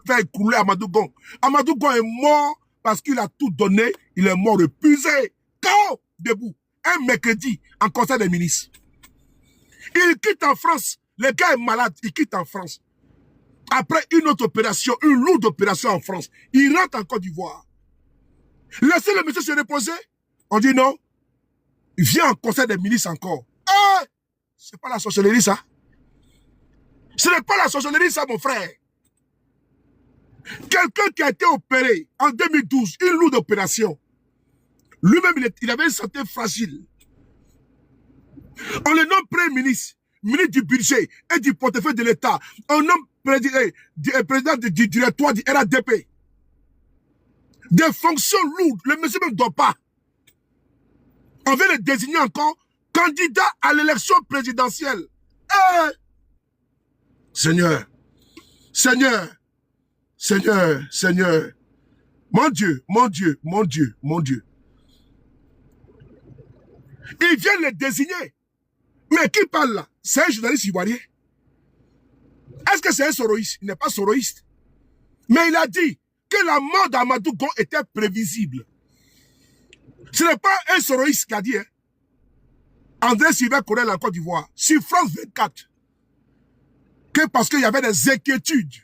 faire écrouler Amadou Gon. Amadou Gon est mort parce qu'il a tout donné. Il est mort épuisé. KO, debout. Un mercredi, en conseil des ministres. Il quitte en France. Le gars est malade. Il quitte en France. Après une autre opération, une lourde opération en France, il rentre en Côte d'Ivoire. Laissez le monsieur se reposer. On dit non. Il vient en conseil des ministres encore. Ah, c'est pas la sorcellerie, ça. Ce n'est pas la sorcellerie, ça, mon frère. Quelqu'un qui a été opéré en 2012, une lourde opération. Lui-même, il avait une santé fragile. On le nomme premier ministre, ministre du budget et du portefeuille de l'État. On nomme président du directoire du RADP. Des fonctions lourdes. Le monsieur ne dort pas. On veut le désigner encore candidat à l'élection présidentielle. Seigneur, Seigneur, Seigneur, Seigneur. Mon Dieu, mon Dieu, mon Dieu, mon Dieu. Ils viennent le désigner. Mais qui parle là? C'est un journaliste ivoirien. Est-ce que c'est un soroïste? Il n'est pas soroïste. Mais il a dit que la mort d'Amadou Gon était prévisible. Ce n'est pas un soroïste qui a dit. Hein. André Sylvain Corel en Côte d'Ivoire, sur France 24, que parce qu'il y avait des inquiétudes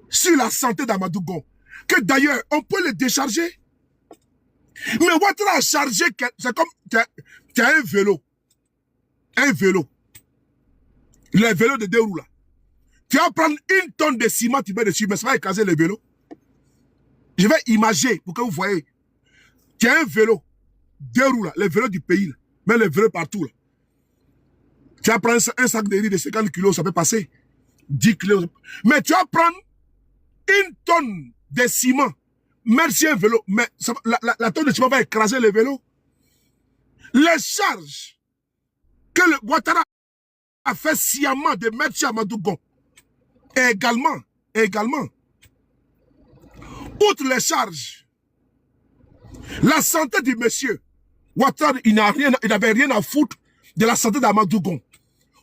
sur la santé d'Amadou Gon, que d'ailleurs, on peut le décharger. Mais Ouattara a chargé, c'est comme tu as un vélo. Un vélo. Le vélo de 2 roues là. Tu vas prendre 1 tonne de ciment, tu mets dessus, mais ça va écraser le vélo. Je vais imager pour que vous voyez. Tu as un vélo, 2 roues là, le vélo du pays là, mais le vélo partout là. Tu vas prendre un sac de riz de 50 kilos, ça peut passer. 10 kilos. Mais tu vas prendre 1 tonne de ciment. Merci un vélo, mais ça, la tonne de ciment va écraser le vélo. Les charges que le Ouattara a fait sciemment de mettre sur Amadou Gon, et également, outre les charges, la santé du monsieur, Ouattara, il n'avait rien à foutre de la santé d'Amadou Gon.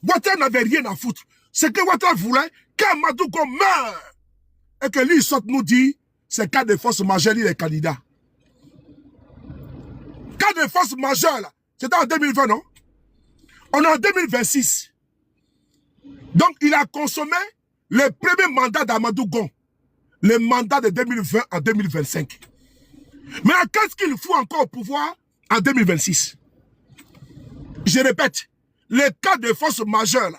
Ouattara n'avait rien à foutre. Ce que Ouattara voulait, qu'Amadou Gon meure. Et que lui, il sorte nous dit, c'est cas de force majeure, il est candidat. Cas de force majeure, là. C'était en 2020, non? On est en 2026. Donc, il a consommé le premier mandat d'Amadou Gon. Le mandat de 2020 en 2025. Mais qu'est-ce qu'il faut encore au pouvoir en 2026? Je répète, le cas de force majeure,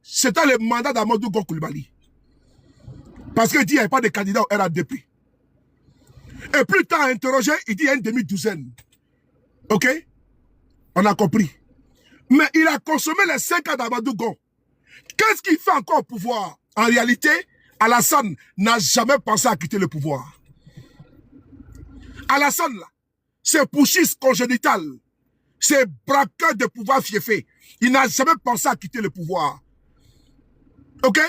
c'était le mandat d'Amadou Gon Coulibaly. Parce qu'il dit qu'il n'y a pas de candidat au RADP. Et plus tard interrogé, il dit qu'il y a une demi-douzaine. Ok? On a compris. Mais il a consommé les 5 ans d'Amadou Gon. Qu'est-ce qu'il fait encore au pouvoir? En réalité, Alassane n'a jamais pensé à quitter le pouvoir. Alassane, là, c'est putschiste congénital. C'est braqueur de pouvoir fiefé. Il n'a jamais pensé à quitter le pouvoir. Ok?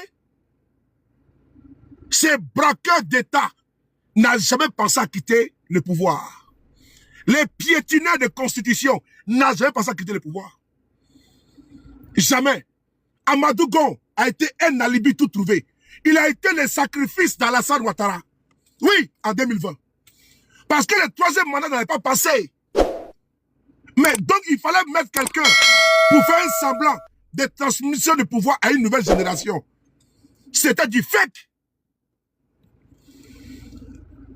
C'est braqueur d'État. N'a jamais pensé à quitter le pouvoir. Les piétineurs de constitution n'a jamais pensé à quitter le pouvoir. Jamais. Amadou Gon a été un alibi tout trouvé. il a été le sacrifice d'Alassane Ouattara. Oui, en 2020. Parce que le troisième mandat n'avait pas passé. Mais donc, il fallait mettre quelqu'un pour faire un semblant de transmission de pouvoir à une nouvelle génération. C'était du fake.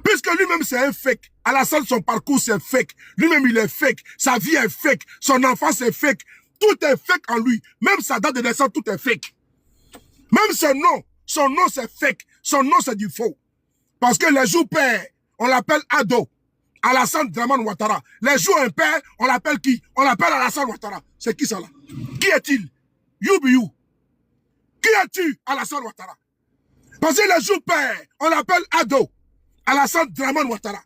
Puisque lui-même, c'est un fake. Alassane, son parcours, c'est fake. Lui-même, il est fake. Sa vie est fake. Son enfance est fake. Tout est fake en lui. Même sa date de naissance, tout est fake. Même son nom, c'est fake. Son nom, c'est du faux. Parce que les jours pères, on l'appelle Ado. Alassane Draman Ouattara. Les jours impairs, on l'appelle qui? On l'appelle Alassane Ouattara. C'est qui ça là? Qui est-il? You be you. Qui es-tu, Alassane Ouattara? Parce que les jours pères, on l'appelle Ado. Alassane Draman Ouattara.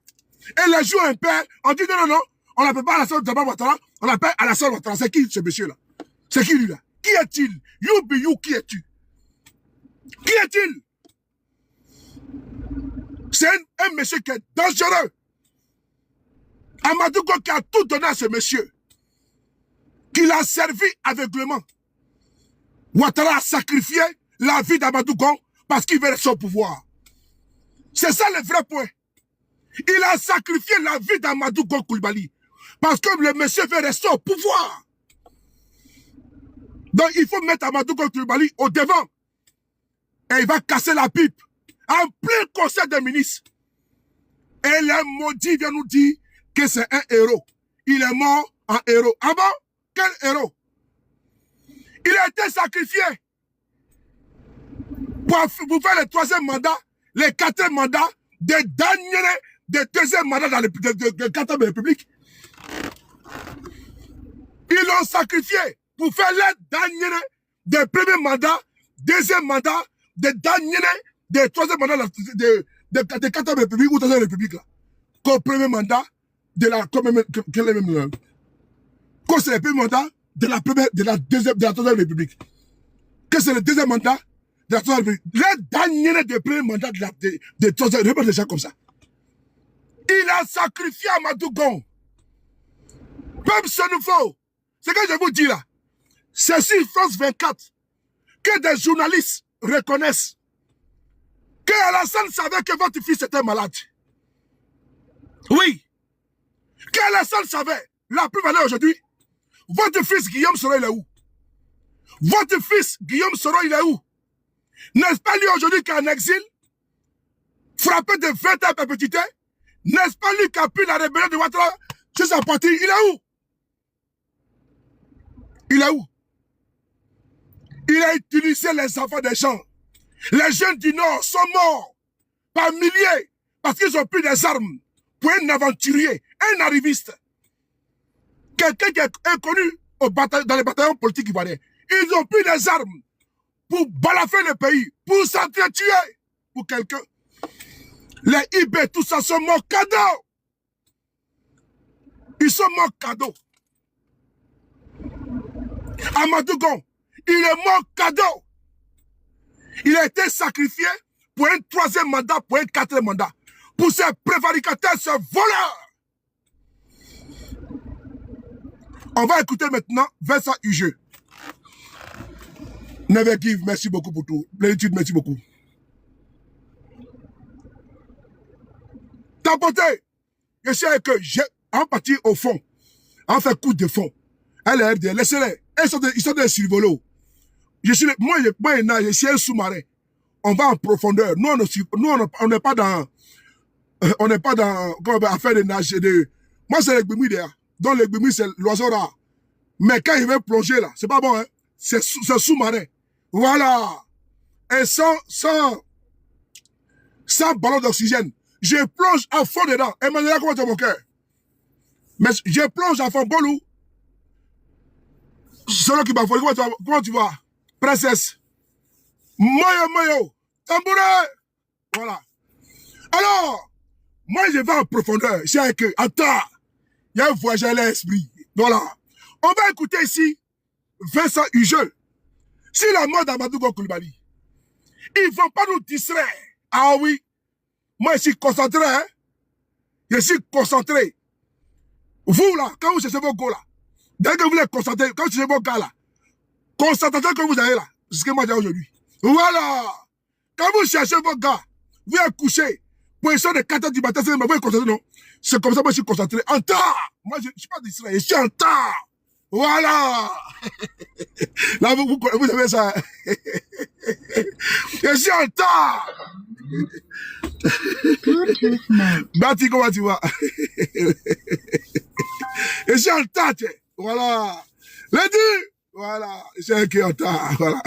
Et les jours impairs, on dit non, on l'appelle pas Alassane Draman Ouattara, on l'appelle Alassane Ouattara. C'est qui ce monsieur-là? C'est qui lui là? Qui est-il? You be you, qui es-tu? Qui est-il? C'est un monsieur qui est dangereux. Amadou Gon qui a tout donné à ce monsieur. Qui l'a servi aveuglement. Ouattara a sacrifié la vie d'Amadou Gon parce qu'il veut son pouvoir. C'est ça le vrai point. Il a sacrifié la vie d'Amadou Gon Coulibaly parce que le monsieur veut rester au pouvoir. Donc il faut mettre Amadou Gon Coulibaly au devant. Et il va casser la pipe en plein conseil des ministres. Et les maudits viennent nous dire que c'est un héros. Il est mort en héros. Ah bon? Quel héros? Il a été sacrifié pour faire le troisième mandat, le quatrième mandat, des derniers, des deuxième mandat dans le quatrième République. Ils l'ont sacrifié pour faire le dernier des premiers mandats, deuxième mandat, des derniers, des troisième mandat de quatrième République ou troisième République là. Comme premier mandat de la quand c'est le premier mandat de la première, de la troisième République. Que c'est le deuxième mandat de la troisième République. Le dernier des premiers mandats de troisième République, des gens comme ça. Il a sacrifié Amadou Gon. Peuple nouveau. C'est que je vous dis là. C'est sur France 24 que des journalistes reconnaissent que Alassane savait que votre fils était malade. Oui. Qu'Alassane savait. La preuve est aujourd'hui. Votre fils Guillaume Soro, il est où? Votre fils Guillaume Soro, il est où? N'est-ce pas lui aujourd'hui qui est en exil? Frappé de 20 ans à perpétuité? N'est-ce pas lui qui a pris la rébellion de Ouattara sur sa patrie? Il est où? Il est où? Il a utilisé les enfants des gens. Les jeunes du Nord sont morts par milliers parce qu'ils ont pris des armes pour un aventurier, un arriviste. Quelqu'un qui est inconnu dans les bataillons politiques ivoiriens. Ils ont pris des armes pour balafrer le pays, pour s'entretuer pour quelqu'un. Les IB, tout ça sont morts cadeaux. Ils sont morts cadeaux. Amadou Gon, il est mort cadeau. Il a été sacrifié pour un troisième mandat, pour un quatrième mandat. Pour ces prévaricateurs, ces voleurs. On va écouter maintenant Vincent Hugeux. Never give, merci beaucoup pour tout. Plénitude, merci beaucoup. Tapoter. Je sais que j'ai en partie au fond. En fait coup de fond. LRD, laissez-les. Ils sont des survolos. Je suis un sous-marin. On va en profondeur. Nous, on n'est pas dans... On n'est pas dans... à faire des nages. Moi, c'est les gbimi derrière. Donc, les gbimi, c'est l'oiseau rare. Mais quand il veut plonger, là, c'est pas bon, hein. C'est sous-marin. Voilà. Et sans ballon d'oxygène. Je plonge à fond dedans. Emmanuel, comment tu as mon cœur? Mais je plonge à fond. Bolou. Celui qui m'a fallu, comment tu vois? Princesse. Moyo. Tambourin. Voilà. Alors, moi, je vais en profondeur. C'est que, attends, il y a un voyage à l'esprit. Voilà. On va écouter ici Vincent Hugeux. Si la mort d'Amadou Gon Coulibaly, ils ne vont pas nous distraire. Ah oui. Moi, je suis concentré. Hein? Je suis concentré. Vous, là, quand vous cherchez vos go, là, dès que vous les concentrez, quand vous cherchez vos gars, là, concentration que vous avez là, c'est ce que moi j'ai aujourd'hui. Voilà. Quand vous cherchez vos gars, vous allez coucher. Position de 4 h du matin, c'est vous êtes concentré, non? C'est comme ça que moi je suis concentré. En retard! Moi je ne suis pas d'Israël, je suis en retard! Voilà! Là, vous savez ça. Je suis en retard! Bati, comment tu vois? Je suis en retard, voilà. Lundi! Voilà, je suis en retard, voilà.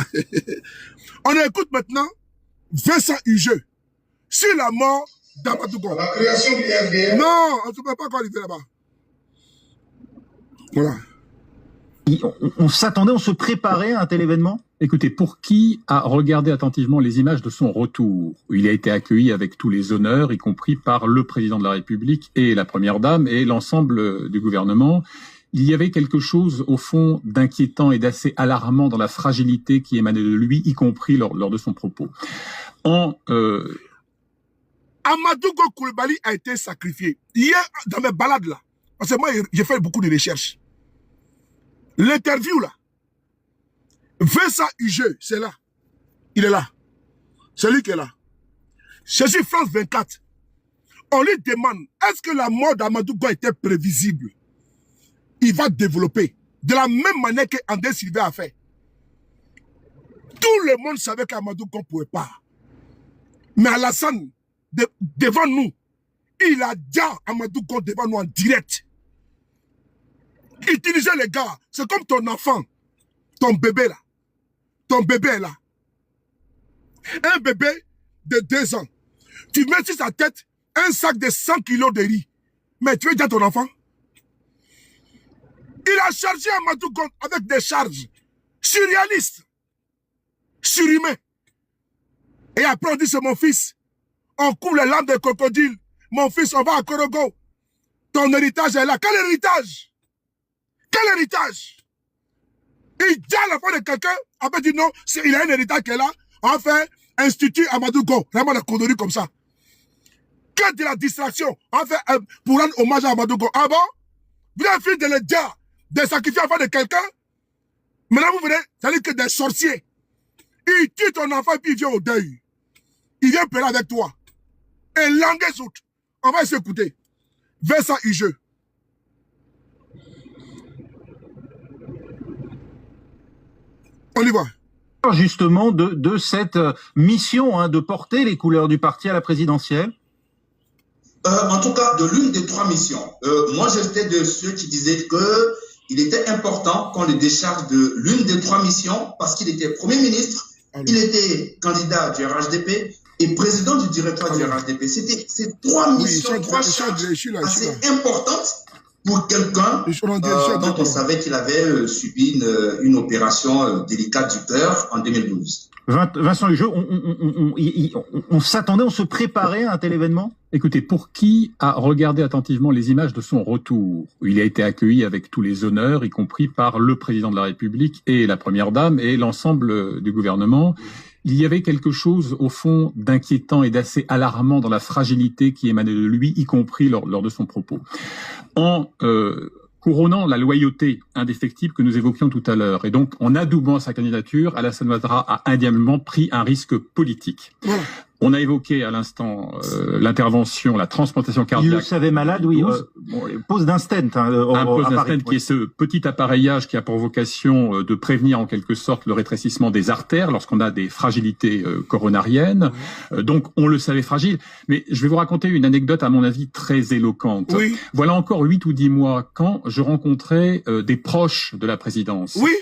On écoute maintenant Vincent Hugeux sur la mort d'Amadou Gon. La création du RDR. Non, on ne peut pas arriver là-bas. Voilà. On s'attendait, on se préparait à un tel événement? Écoutez, pour qui a regardé attentivement les images de son retour, il a été accueilli avec tous les honneurs, y compris par le président de la République et la première dame et l'ensemble du gouvernement. Il y avait quelque chose, au fond, d'inquiétant et d'assez alarmant dans la fragilité qui émanait de lui, y compris lors de son propos. Amadou Gon Coulibaly a été sacrifié. Hier, dans mes balades là, parce que moi, j'ai fait beaucoup de recherches. L'interview là, Vincent Hugeux, c'est là. Il est là. C'est lui qui est là. C'est sur France 24. On lui demande, est-ce que la mort d'Amadou Gon était prévisible? Il va développer. De la même manière qu'André Sylvain a fait. Tout le monde savait qu'Amadou Gon ne pouvait pas. Mais Alassane, devant nous, il a dit Amadou Gon devant nous en direct. Utiliser les gars, c'est comme ton enfant, ton bébé là. Ton bébé est là. Un bébé de 2 ans. Tu mets sur sa tête un sac de 100 kilos de riz. Mais tu veux dire ton enfant? Il a chargé Amadou Gon avec des charges surréalistes, surhumains. Et après on dit c'est mon fils. On coupe les lames de crocodile. Mon fils, on va à Korogo. Ton héritage est là. Quel héritage? Quel héritage? Il dit à la fin de quelqu'un, après dit non, il a un héritage qui est là. On fait Institut Amadou Gon. Vraiment la connerie comme ça. Que de la distraction. On fait pour rendre hommage à Amadou Gon. Ah bon? Vous avez fini de le dire, de sacrifier en fin de quelqu'un. Maintenant vous venez, ça veut dire que des sorciers. Il tue ton enfant et puis il vient au deuil. Il vient pleurer avec toi. Et langue autres. On va s'écouter. Vincent Hugeux. On y va. Justement, de cette mission de porter les couleurs du parti à la présidentielle. En tout cas, de l'une des 3 missions. Moi, j'étais de ceux qui disaient que il était important qu'on le décharge de l'une des 3 missions parce qu'il était Premier ministre, il était candidat du RHDP et président du directoire du RHDP. C'était ces 3 missions, 3 charges assez importantes pour quelqu'un dont on savait qu'il avait subi une opération délicate du cœur en 2012. Vincent Hugeux, on s'attendait, on se préparait à un tel événement? Écoutez, pour qui a regardé attentivement les images de son retour, il a été accueilli avec tous les honneurs, y compris par le président de la République et la première dame et l'ensemble du gouvernement. Il y avait quelque chose, au fond, d'inquiétant et d'assez alarmant dans la fragilité qui émanait de lui, y compris lors de son propos. En couronnant la loyauté indéfectible que nous évoquions tout à l'heure, et donc en adoubant sa candidature, Alassane Ouattara a indéniablement pris un risque politique. Voilà. On a évoqué à l'instant l'intervention, la transplantation cardiaque. Il le savait malade, oui. Pose d'un stent. Un pose d'un stent qui est ce petit appareillage qui a pour vocation de prévenir en quelque sorte le rétrécissement des artères lorsqu'on a des fragilités coronariennes. Donc on le savait fragile. Mais je vais vous raconter une anecdote à mon avis très éloquente. Oui. Voilà encore 8 ou 10 mois quand je rencontrais des proches de la présidence. Oui.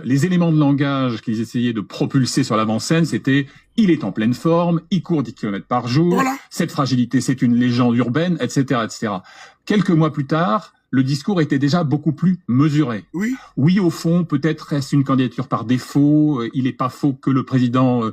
Les éléments de langage qu'ils essayaient de propulser sur l'avant-scène, c'était « il est en pleine forme, il court 10 km par jour, voilà. Cette fragilité, c'est une légende urbaine, etc. etc. » Quelques mois plus tard, le discours était déjà beaucoup plus mesuré. Oui. Oui, au fond, peut-être est-ce une candidature par défaut, il n'est pas faux que le président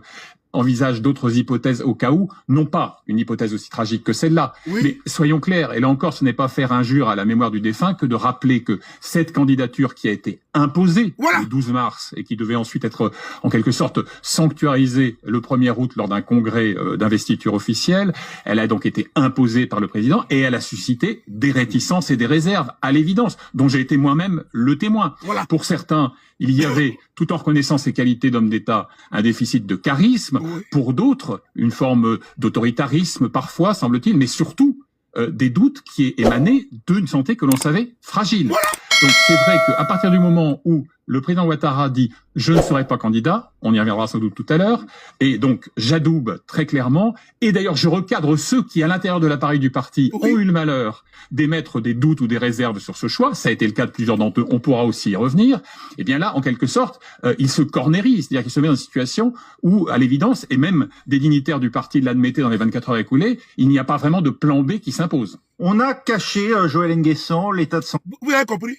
envisage d'autres hypothèses au cas où, non pas une hypothèse aussi tragique que celle-là. Oui. Mais soyons clairs, et là encore, ce n'est pas faire injure à la mémoire du défunt que de rappeler que cette candidature qui a été imposée le 12 mars et qui devait ensuite être en quelque sorte sanctuarisée le 1er août lors d'un congrès d'investiture officielle, elle a donc été imposée par le président et elle a suscité des réticences et des réserves, à l'évidence, dont j'ai été moi-même le témoin. Voilà. Pour certains, il y avait, tout en reconnaissant ses qualités d'homme d'État, un déficit de charisme. pour d'autres, une forme d'autoritarisme parfois, semble-t-il, mais surtout des doutes qui émanaient d'une santé que l'on savait fragile. Voilà. Donc c'est vrai qu'à partir du moment où le président Ouattara dit « je ne serai pas candidat », on y reviendra sans doute tout à l'heure, et donc j'adoube très clairement, et d'ailleurs je recadre ceux qui à l'intérieur de l'appareil du parti ont eu le malheur d'émettre des doutes ou des réserves sur ce choix, ça a été le cas de plusieurs d'entre eux, on pourra aussi y revenir, et bien là en quelque sorte il se cornérise, c'est-à-dire qu'il se met dans une situation où à l'évidence, et même des dignitaires du parti l'admettaient dans les 24 heures écoulées, il n'y a pas vraiment de plan B qui s'impose. On a caché, Joël Nguessan, l'état de santé. Vous avez compris?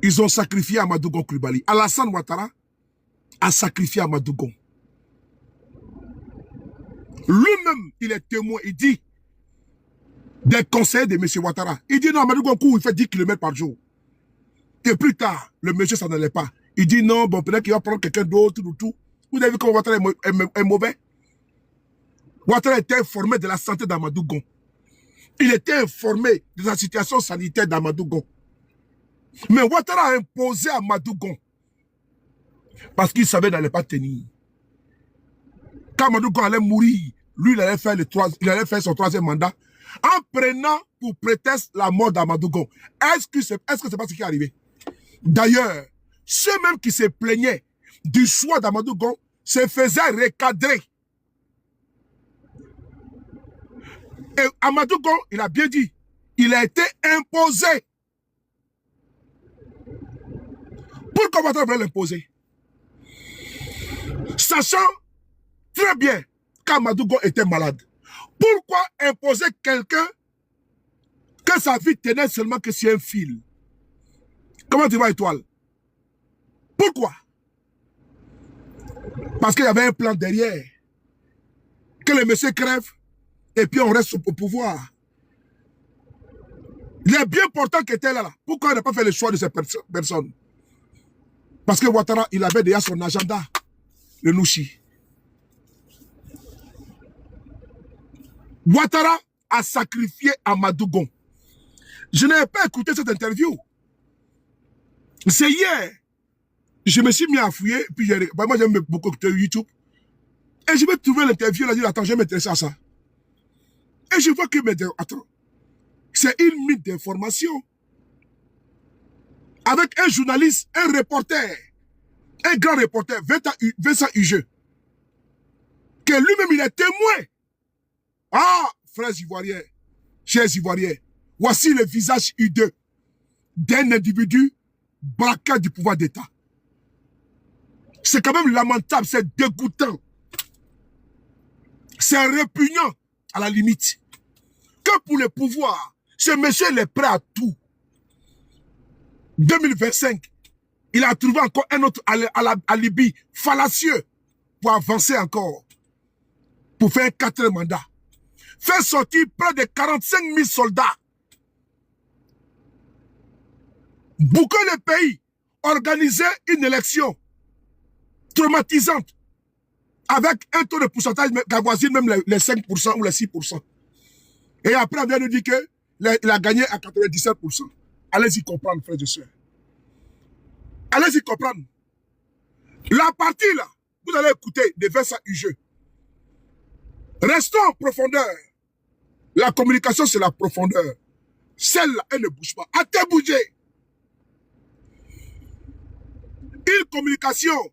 Ils ont sacrifié Amadou Gon Coulibaly. Alassane Ouattara a sacrifié Amadou Gon. Lui-même, il est témoin, il dit, des conseils de M. Ouattara. Il dit non, Amadou Gon court, il fait 10 km par jour. Et plus tard, le monsieur s'en allait pas. Il dit non, bon, peut-être qu'il va prendre quelqu'un d'autre ou tout. Vous avez vu comment Ouattara est mauvais? Ouattara était informé de la santé d'Amadou Gon. Il était informé de la situation sanitaire d'Amadou Gon. Mais Ouattara a imposé à Amadou Gon parce qu'il savait qu'il n'allait pas tenir. Quand Amadou Gon allait mourir, lui, il allait faire son troisième mandat en prenant pour prétexte la mort d'Amadou Gon. Est-ce que c'est pas ce qui est arrivé? D'ailleurs, ceux même qui se plaignaient du choix d'Amadou Gon se faisaient recadrer. Et Amadou Gon, il a bien dit, il a été imposé. Pourquoi Ouattara voulait l'imposer? Sachant très bien qu'Amadou Gon était malade. Pourquoi imposer quelqu'un que sa vie tenait seulement que sur un fil? Comment tu vois, Étoile? Pourquoi? Parce qu'il y avait un plan derrière. Que le monsieur crève et puis on reste au pouvoir. Les bien portants qui étaient là, pourquoi il n'a pas fait le choix de ces personnes? Parce que Ouattara, il avait déjà son agenda, le Nouchi. Ouattara a sacrifié Amadou Gon. Je n'avais pas écouté cette interview. C'est hier. Je me suis mis à fouiller, puis moi j'aime beaucoup écouter YouTube. Et je vais trouver l'interview, là, je dis, attends, je vais m'intéresser à ça. Et je vois que, attends, c'est une mine d'informations. Avec un journaliste, un reporter, un grand reporter, Vincent Hugeux, que lui-même il est témoin. Ah, frères Ivoiriens, chers Ivoiriens, voici le visage hideux d'un individu braquant du pouvoir d'État. C'est quand même lamentable, c'est dégoûtant. C'est répugnant à la limite. Que pour le pouvoir, ce monsieur il est prêt à tout. 2025, il a trouvé encore un autre alibi fallacieux pour avancer encore, pour faire un 4e mandat. Faire sortir près de 45 000 soldats. Bouquer le pays, organiser une élection traumatisante avec un taux de pourcentage qui avoisine même les 5% ou les 6%. Et après, on vient nous dire qu'il a gagné à 97%. Allez-y comprendre, frères et sœurs. Allez-y comprendre. La partie là, vous allez écouter de Vincent Hugeux. Restons en profondeur. La communication, c'est la profondeur. Celle-là, elle ne bouge pas. À te bouger. Une communication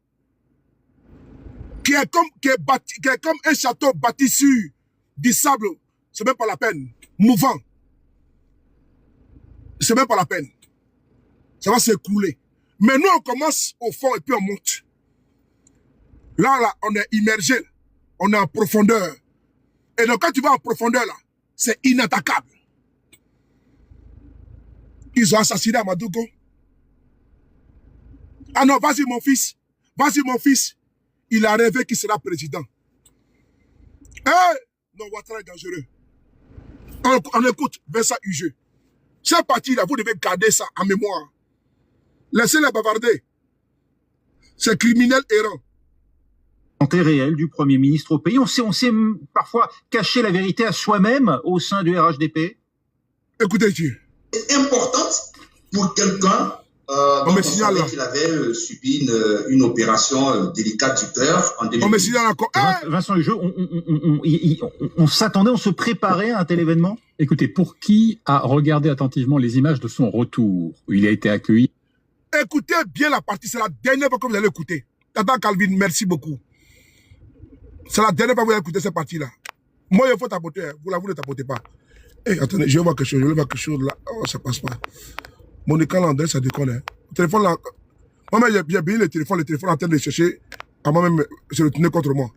qui est comme un château bâti sur du sable. C'est même pas la peine. Mouvant. C'est même pas la peine. Ça va s'écrouler. Mais nous, on commence au fond et puis on monte. Là, on est immergé. On est en profondeur. Et donc, quand tu vas en profondeur, là, c'est inattaquable. Ils ont assassiné Amadou Gon. Ah non, vas-y mon fils. Vas-y mon fils. Il a rêvé qu'il sera président. Non, Ouattara est dangereux. On écoute Vincent Hugeux. Cette partie-là, vous devez garder ça en mémoire. Laissez-les bavarder. C'est criminel errant. Santé réelle du Premier ministre au pays. On sait parfois cacher la vérité à soi-même au sein du RHDP. Écoutez Dieu. C'est importante pour quelqu'un Donc on savait qu'il avait subi une opération délicate du cœur en 2008. On me signale encore. Vincent Hugeux, on s'attendait, on se préparait à un tel événement? Écoutez, pour qui a regardé attentivement les images de son retour, où il a été accueilli? Écoutez bien la partie, c'est la dernière fois que vous allez écouter. Tata Calvin, merci beaucoup. C'est la dernière fois que vous allez écouter cette partie-là. Moi, il faut tapoter, hein. Vous ne tapotez pas. Attendez, je vais voir quelque chose là. Oh, ça passe pas. Mon écran André, ça déconne. Hein. Le téléphone là. Moi-même, j'ai béni le téléphone en train de chercher. À moi-même, se retourner contre moi.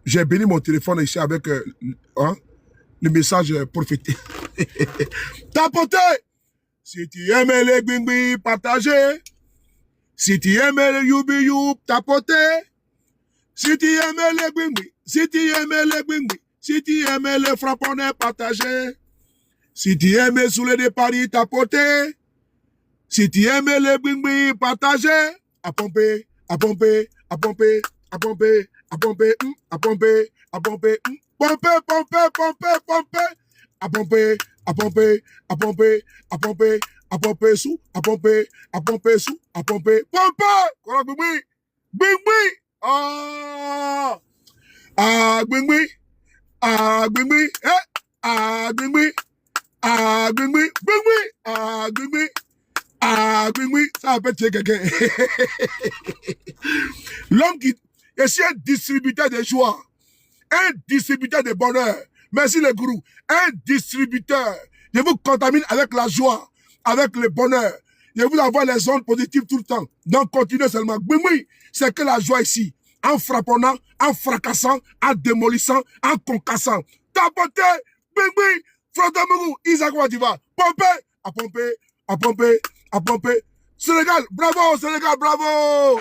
J'ai béni mon téléphone ici avec le message prophétique. Tapotez! Si tu aimes les gbingbi, partagez. Si tu aimes les youbi youb, tapotez. Si tu aimes les gbingbi, si tu aimes les gbingbi, si tu aimes les frapponnés, partagez. Si tu aimes Soulé de Paris, tapotez. Si tu aimes les gbingbi, partagez. À pomper, à pomper, à pomper, à pomper, à pomper, à pomper, à pomper, pomper, pomper, pomper, pomper, à pomper, à pomper, à pomper, à pomper, à pomper sous, à pomper sous, à pomper, pomper, quoi, gbingbi, gbingbi, ah, gbingbi, gbingbi, gbingbi, gbingbi, gbingbi, gbingbi. Oui, ça va tuer quelqu'un. L'homme qui est un distributeur de joie, un distributeur de bonheur. Merci les gourous. Un distributeur. Je vous contamine avec la joie, avec le bonheur. Je vous envoie les ondes positives tout le temps. Donc continuez seulement. Oui, c'est que la joie ici. En frappant, en fracassant, en démolissant, en concassant. Tapoter, oui, Frodomou, Isaac Wadiva. Pomper, à pomper, à pomper. À pomper. Sénégal, bravo, Sénégal, bravo!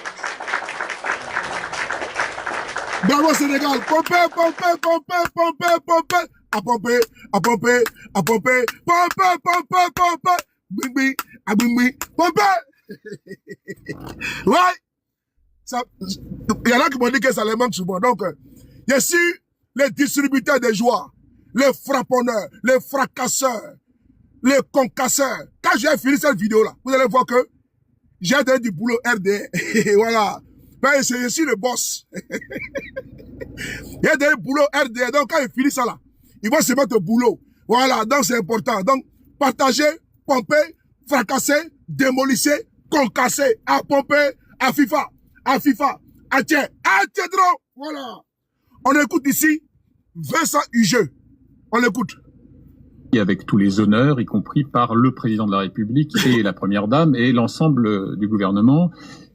Bravo, Sénégal. Pomper, pomper, pomper, pomper, pomper. À pomper, à pomper, à pomper. Pomper, pomper, pomper. Bing, bing, à bing, bing. Pomper! Ouais! Il y en a qui m'ont dit que ça les manque souvent. Donc, je suis les distributeurs de joie, les frapponneurs, les fracasseurs, les concasseurs. Quand j'ai fini cette vidéo-là, vous allez voir que j'ai donné du boulot RD. Voilà. Ben, je suis le boss. J'ai donné du boulot RD. Donc, quand il finit ça là, il va se mettre au boulot. Voilà. Donc, c'est important. Donc, partagez, pomper, fracasser, démolissez, concasser, à pomper, à FIFA, à tiens, trop. Voilà. On écoute ici Vincent Hugeux. On l'écoute. Avec tous les honneurs, y compris par le président de la République et la première dame et l'ensemble du gouvernement.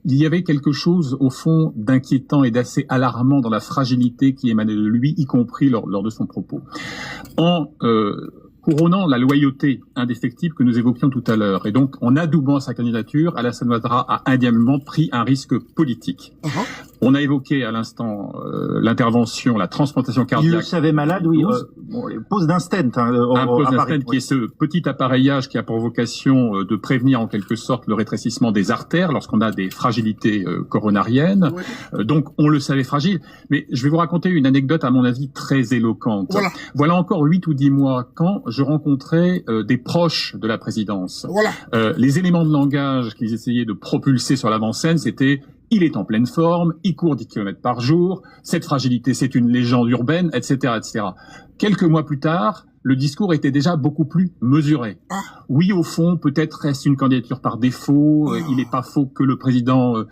Il y avait quelque chose, au fond, d'inquiétant et d'assez alarmant dans la fragilité qui émanait de lui, y compris lors de son propos. En couronnant la loyauté indéfectible que nous évoquions tout à l'heure, et donc en adoubant sa candidature, Alassane Ouattara a indéniablement pris un risque politique. On a évoqué à l'instant l'intervention, la transplantation cardiaque. Il le savait malade, oui. Pose d'un stent. Un pose d'un stent qui est ce petit appareillage qui a pour vocation de prévenir en quelque sorte le rétrécissement des artères lorsqu'on a des fragilités coronariennes. Oui. Donc on le savait fragile. Mais je vais vous raconter une anecdote à mon avis très éloquente. Voilà encore 8 ou 10 mois quand je rencontrais des proches de la présidence. Les éléments de langage qu'ils essayaient de propulser sur l'avant-scène, c'était « il est en pleine forme, il court 10 km par jour, cette fragilité c'est une légende urbaine, etc. etc. » Quelques mois plus tard, le discours était déjà beaucoup plus mesuré. Oui, au fond, peut-être reste une candidature par défaut, il n'est pas faux que le président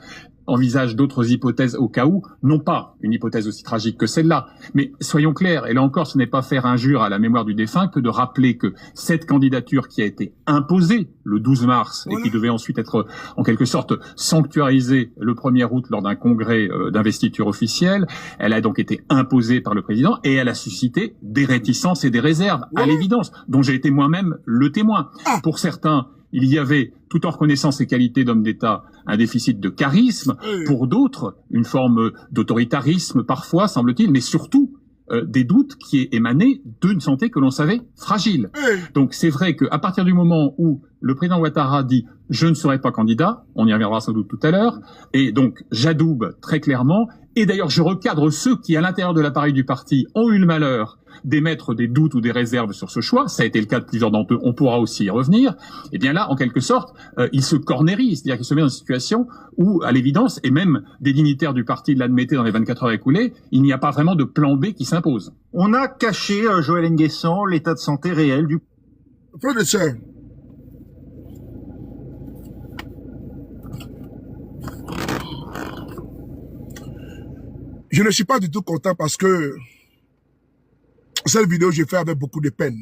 envisage d'autres hypothèses au cas où, non pas une hypothèse aussi tragique que celle-là, mais soyons clairs, et là encore ce n'est pas faire injure à la mémoire du défunt que de rappeler que cette candidature qui a été imposée le 12 mars et qui devait ensuite être en quelque sorte sanctuarisée le 1er août lors d'un congrès d'investiture officielle, elle a donc été imposée par le président et elle a suscité des réticences et des réserves, à l'évidence, dont j'ai été moi-même le témoin. Pour certains, il y avait, tout en reconnaissant ses qualités d'homme d'État, un déficit de charisme. Pour d'autres, une forme d'autoritarisme parfois, semble-t-il, mais surtout des doutes qui émanaient d'une santé que l'on savait fragile. Donc c'est vrai qu'à partir du moment où le président Ouattara dit « je ne serai pas candidat », on y reviendra sans doute tout à l'heure, et donc j'adoube très clairement, et d'ailleurs je recadre ceux qui, à l'intérieur de l'appareil du parti, ont eu le malheur d'émettre des doutes ou des réserves sur ce choix, ça a été le cas de plusieurs d'entre eux, on pourra aussi y revenir, et bien là, en quelque sorte, il se cornérise, c'est-à-dire qu'il se met dans une situation où, à l'évidence, et même des dignitaires du parti l'admettaient dans les 24 heures écoulées, il n'y a pas vraiment de plan B qui s'impose. On a caché, Joël Nguessan, l'état de santé réel du... Frère et sœurs, je ne suis pas du tout content parce que cette vidéo, j'ai fait avec beaucoup de peine.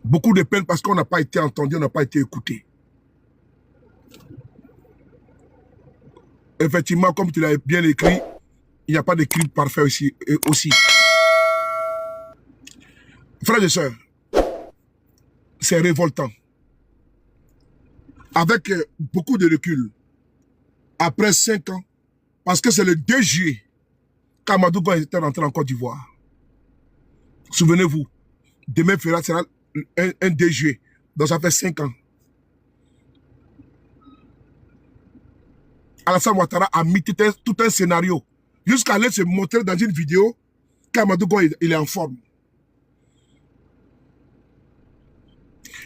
Beaucoup de peine parce qu'on n'a pas été entendu, on n'a pas été écouté. Effectivement, comme tu l'as bien écrit, il n'y a pas d'écrit parfait aussi. Frères et sœurs, c'est révoltant. Avec beaucoup de recul, après 5 ans, parce que c'est le 2 juillet qu'Amadou Gon était rentré en Côte d'Ivoire. Souvenez-vous, demain sera un 2 juillet, donc ça fait 5 ans. Alassane Ouattara a mis tout un scénario jusqu'à aller se montrer dans une vidéo qu'Amadou Gon il est en forme.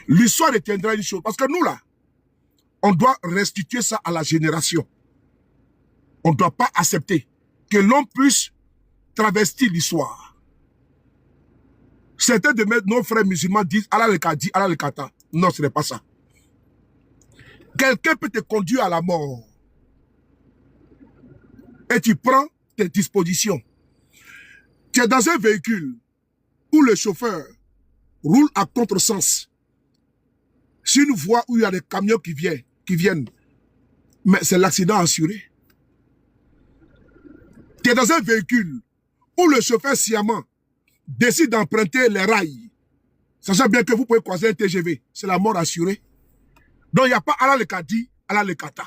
L'histoire retiendra une chose, parce que nous là, on doit restituer ça à la génération. On ne doit pas accepter que l'on puisse travestir l'histoire. Certains de nos frères musulmans disent Allah le Kadi, Allah le Kata. Non, ce n'est pas ça. Quelqu'un peut te conduire à la mort. Et tu prends tes dispositions. Tu es dans un véhicule où le chauffeur roule à contresens. Sur une voie où il y a des camions qui viennent, mais c'est l'accident assuré. Tu es dans un véhicule où le chauffeur sciemment décide d'emprunter les rails, sachant bien que vous pouvez croiser un TGV, c'est la mort assurée. Donc il n'y a pas Allah le Kadi, Allah le Kata.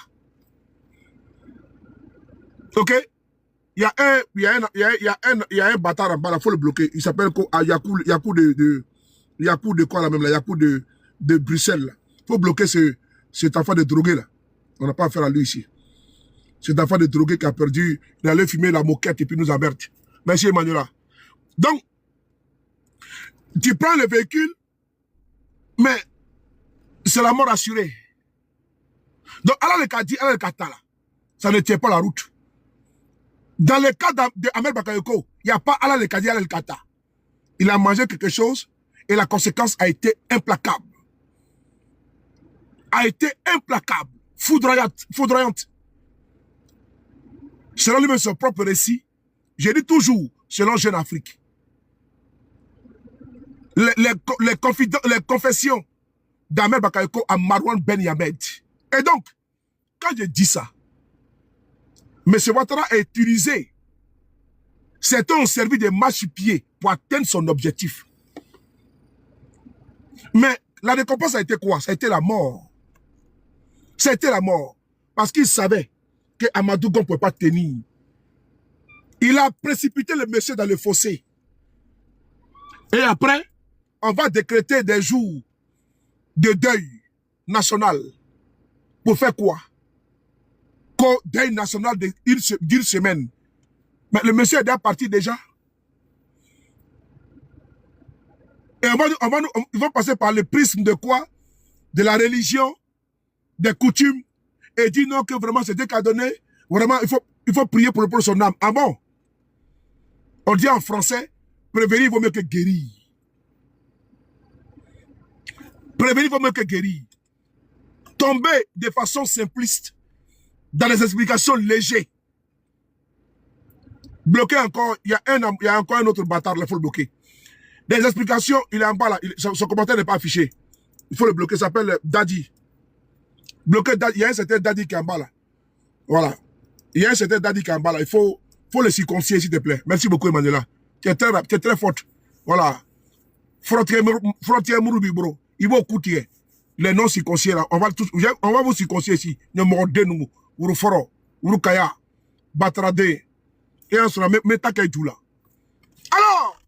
Ok? Il y a un bâtard en bas, il faut le bloquer. Il s'appelle Yakou de quoi là même là? Yakou de Bruxelles. Il faut bloquer cet enfant de drogué là. On n'a pas affaire à lui ici. Cet enfant de drogué qui a perdu, il allait fumer la moquette et puis nous emmerde. Merci Emmanuela. Donc, tu prends le véhicule, mais c'est la mort assurée. Donc, Allah le Kadi, Allah le Kata là, ça ne tient pas la route. Dans le cas d'Ahmed Bakayoko, il n'y a pas Allah le Kadi, Allah le Kata. Il a mangé quelque chose et la conséquence a été implacable. A été implacable, foudroyante. Selon lui-même son propre récit, j'ai dit toujours, selon Jeune Afrique, les confessions d'Ahmed Bakayoko à Marwan Ben Yamed. Et donc, quand je dis ça, M. Ouattara a utilisé, certains ont servi de marche-pied pour atteindre son objectif. Mais la récompense a été quoi? Ça a été la mort. Ça a été la mort. Parce qu'il savait que Amadou Gon ne pouvait pas tenir. Il a précipité le monsieur dans le fossé. Et après, on va décréter des jours de deuil national. Pour faire quoi? Deuil national d'une semaine. Mais le monsieur est déjà parti déjà. Et ils vont passer par le prisme de quoi? De la religion, des coutumes, et dire non, que vraiment c'est Dieu qui a donné. Vraiment, il faut prier pour son âme. Ah bon? On dit en français, prévenir vaut mieux que guérir. Prévenir vaut mieux que guérir. Tomber de façon simpliste dans les explications légères. Bloquer encore, il y a encore un autre bâtard, il faut le bloquer. Des explications, il est en bas là, son commentaire n'est pas affiché. Il faut le bloquer, ça s'appelle Daddy. Bloquer Daddy, il y a un certain Daddy qui est en bas là. Voilà. Il y a un certain Daddy qui est en bas là. Il faut le circoncier s'il te plaît. Merci beaucoup Emmanuela. Tu es très forte. Voilà. Frontière Mouroubi bro. Il va écouter. Les non circonciés là, on va vous circoncier ici. Numéro 2 nous. Ouruforo, Ourukaya, Batrade. Et on sera Metaka et tout là. Alors,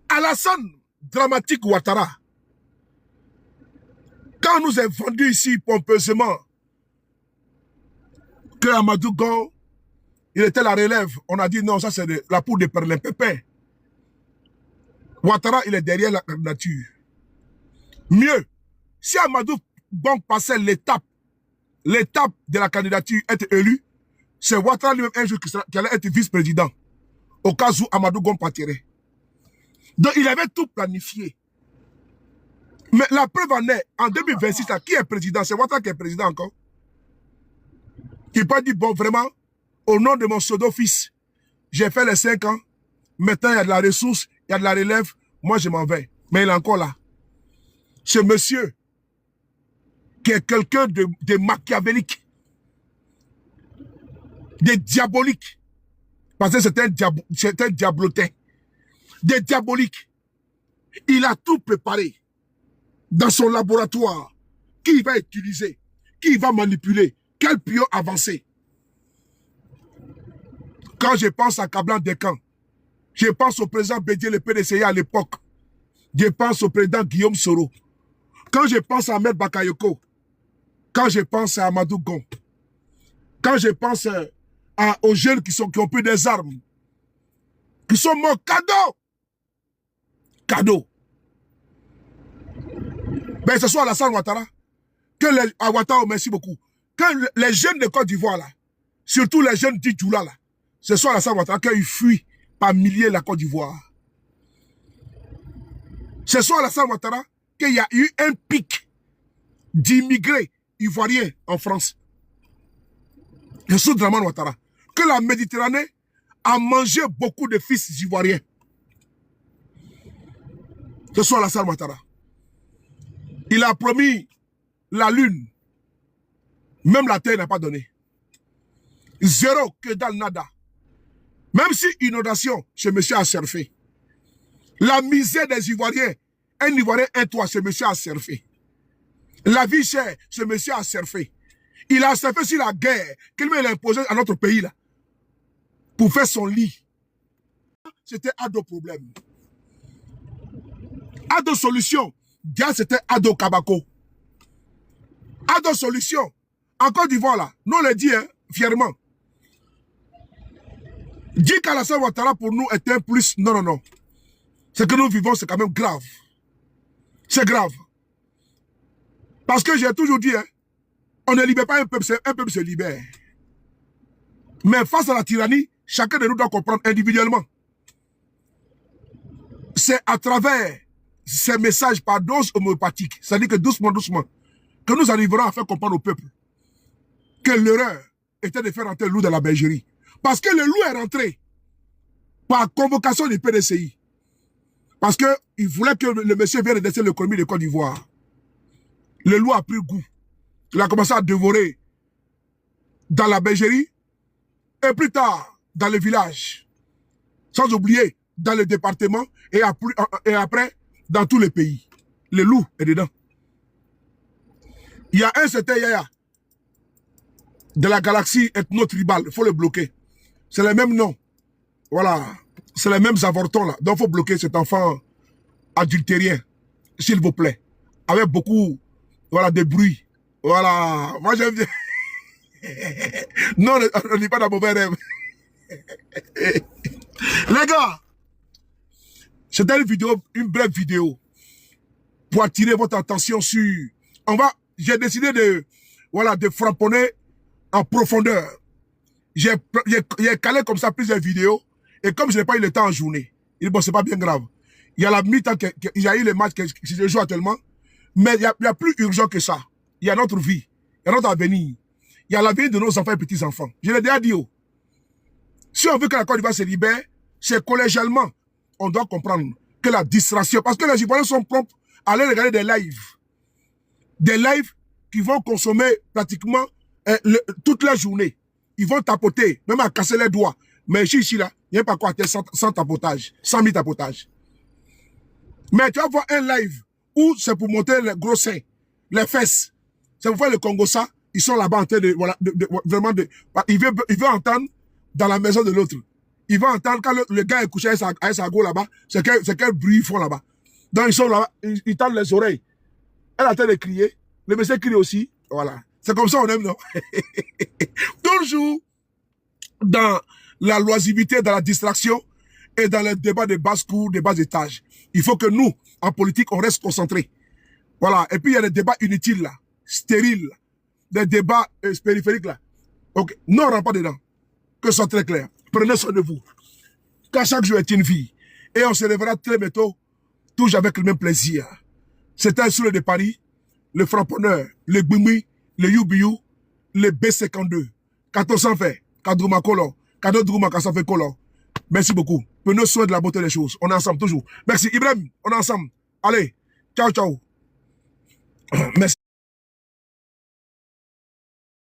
Alassane dramatique Ouattara, quand nous est vendu ici pompeusement que Amadou Gon il était la relève. On a dit non, ça c'est la poudre de perlimpinpin. Ouattara, il est derrière la candidature. Mieux, si Amadou Bon passait l'étape de la candidature, être élu, c'est Ouattara lui-même un jour qui allait être vice-président, au cas où Amadou Gon partirait. Donc il avait tout planifié. Mais la preuve en est, en 2026, là, qui est président? C'est Ouattara qui est président encore. Il peut dire, bon, vraiment, au nom de mon pseudo-fils, j'ai fait les 5 ans, maintenant il y a de la ressource, il y a de la relève, moi je m'en vais. Mais il est encore là. Ce monsieur, qui est quelqu'un de machiavélique, de diabolique, parce que c'est un diablotin, de diabolique. Il a tout préparé dans son laboratoire. Qui il va utiliser, qui il va manipuler, quel pion avancer. Quand je pense à Kablan Dekan, je pense au président Bédié, le PDCI à l'époque. Je pense au président Guillaume Soro. Quand je pense à Ahmed Bakayoko, quand je pense à Amadou Gon, quand je pense aux jeunes qui ont pris des armes, qui sont morts, cadeau. Ben, ce soit Alassane Ouattara, à Ouattara, merci beaucoup, que les jeunes de Côte d'Ivoire, là, surtout les jeunes d'Idjoula, là, ce soit Alassane Ouattara qu'ils fuient par milliers la Côte d'Ivoire. Ce soit Alassane Ouattara qu'il y a eu un pic d'immigrés ivoiriens en France. Je suis Draman Ouattara. Que la Méditerranée a mangé beaucoup de fils ivoiriens. Ce soit Alassane Ouattara. Il a promis la lune. Même la terre n'a pas donné. Zéro, que dalle, nada. Même si inondation, ce monsieur a surfé. La misère des Ivoiriens, un Ivoirien, un toit, ce monsieur a surfé. La vie chère, ce monsieur a surfé. Il a surfé sur la guerre qu'il a imposée à notre pays là, pour faire son lit. C'était Ado problème. Ado solution. Dia c'était Ado Kabako. Ado solution. En Côte d'Ivoire là, nous on le dit hein, fièrement. Dire qu'Alassane Ouattara pour nous est un plus. Non, non, non. Ce que nous vivons, c'est quand même grave. C'est grave. Parce que j'ai toujours dit, hein, on ne libère pas un peuple se libère. Mais face à la tyrannie, chacun de nous doit comprendre individuellement. C'est à travers ces messages par dose homéopathique, c'est-à-dire que doucement, doucement, que nous arriverons à faire comprendre au peuple que l'erreur était de faire rentrer le loup dans la bergerie. Parce que le loup est rentré par convocation du PDCI. Parce qu'il voulait que le monsieur vienne redresser l'économie de Côte d'Ivoire. Le loup a pris goût. Il a commencé à dévorer dans la bergerie et plus tard dans le village. Sans oublier dans le département et après dans tous les pays. Le loup est dedans. Il y a un certain Yaya de la galaxie ethno-tribale. Il faut le bloquer. C'est les mêmes noms. Voilà. C'est les mêmes avortons là. Donc il faut bloquer cet enfant adultérien. S'il vous plaît. Avec beaucoup de bruit. Voilà. Moi j'aime bien. Non, on n'est pas dans mauvais rêve. Les gars, c'était une brève vidéo pour attirer votre attention sur... J'ai décidé de frapponner en profondeur. J'ai calé comme ça plusieurs vidéos et comme je n'ai pas eu le temps en journée, il dit bon, c'est pas bien grave. Il y a la mi-temps, il y a eu les matchs que je joue actuellement, mais il y a plus urgent que ça. Il y a notre vie, il y a notre avenir, il y a l'avenir de nos enfants et petits-enfants. Je l'ai déjà dit. Si on veut que la Côte d'Ivoire se libère, c'est collégialement, on doit comprendre que la distraction, parce que les Ivoiriens sont prompts à aller regarder des lives. Des lives qui vont consommer pratiquement toute la journée. Ils vont tapoter, même à casser les doigts. Mais ici, là, il n'y a pas quoi, 100 tapotages, 100 000 tapotages. Mais tu vas voir un live où c'est pour monter les gros seins, les fesses. C'est pour faire le Congo ça. Ils sont là-bas en train de, il veut entendre dans la maison de l'autre. Il va entendre quand le gars est couché avec sa go là-bas, c'est quel bruit ils font là-bas. Donc ils sont là-bas, ils tendent les oreilles. Elle est en train de crier. Le monsieur crie aussi. Voilà. C'est comme ça on aime, non? Toujours dans la loisivité, dans la distraction et dans les débats de basse cour, de bas étage. Il faut que nous, en politique, on reste concentrés. Voilà. Et puis, il y a des débats inutiles, là, stériles, là, des débats périphériques, là. Ok. Non, on ne rentre pas dedans. Que ce soit très clair. Prenez soin de vous. Car chaque jour est une vie. Et on se lèvera très bientôt, toujours avec le même plaisir. C'était sur le de Paris, le frapponneur, le Gbimi, le Yubiyu, le B52. 1400 fait, Kadrouma Kolo, Kado Drouma Kassafe Kolo. Merci beaucoup. Prenez soin de la beauté des choses. On est ensemble toujours. Merci Ibrahim, on est ensemble. Allez, ciao, ciao. Merci.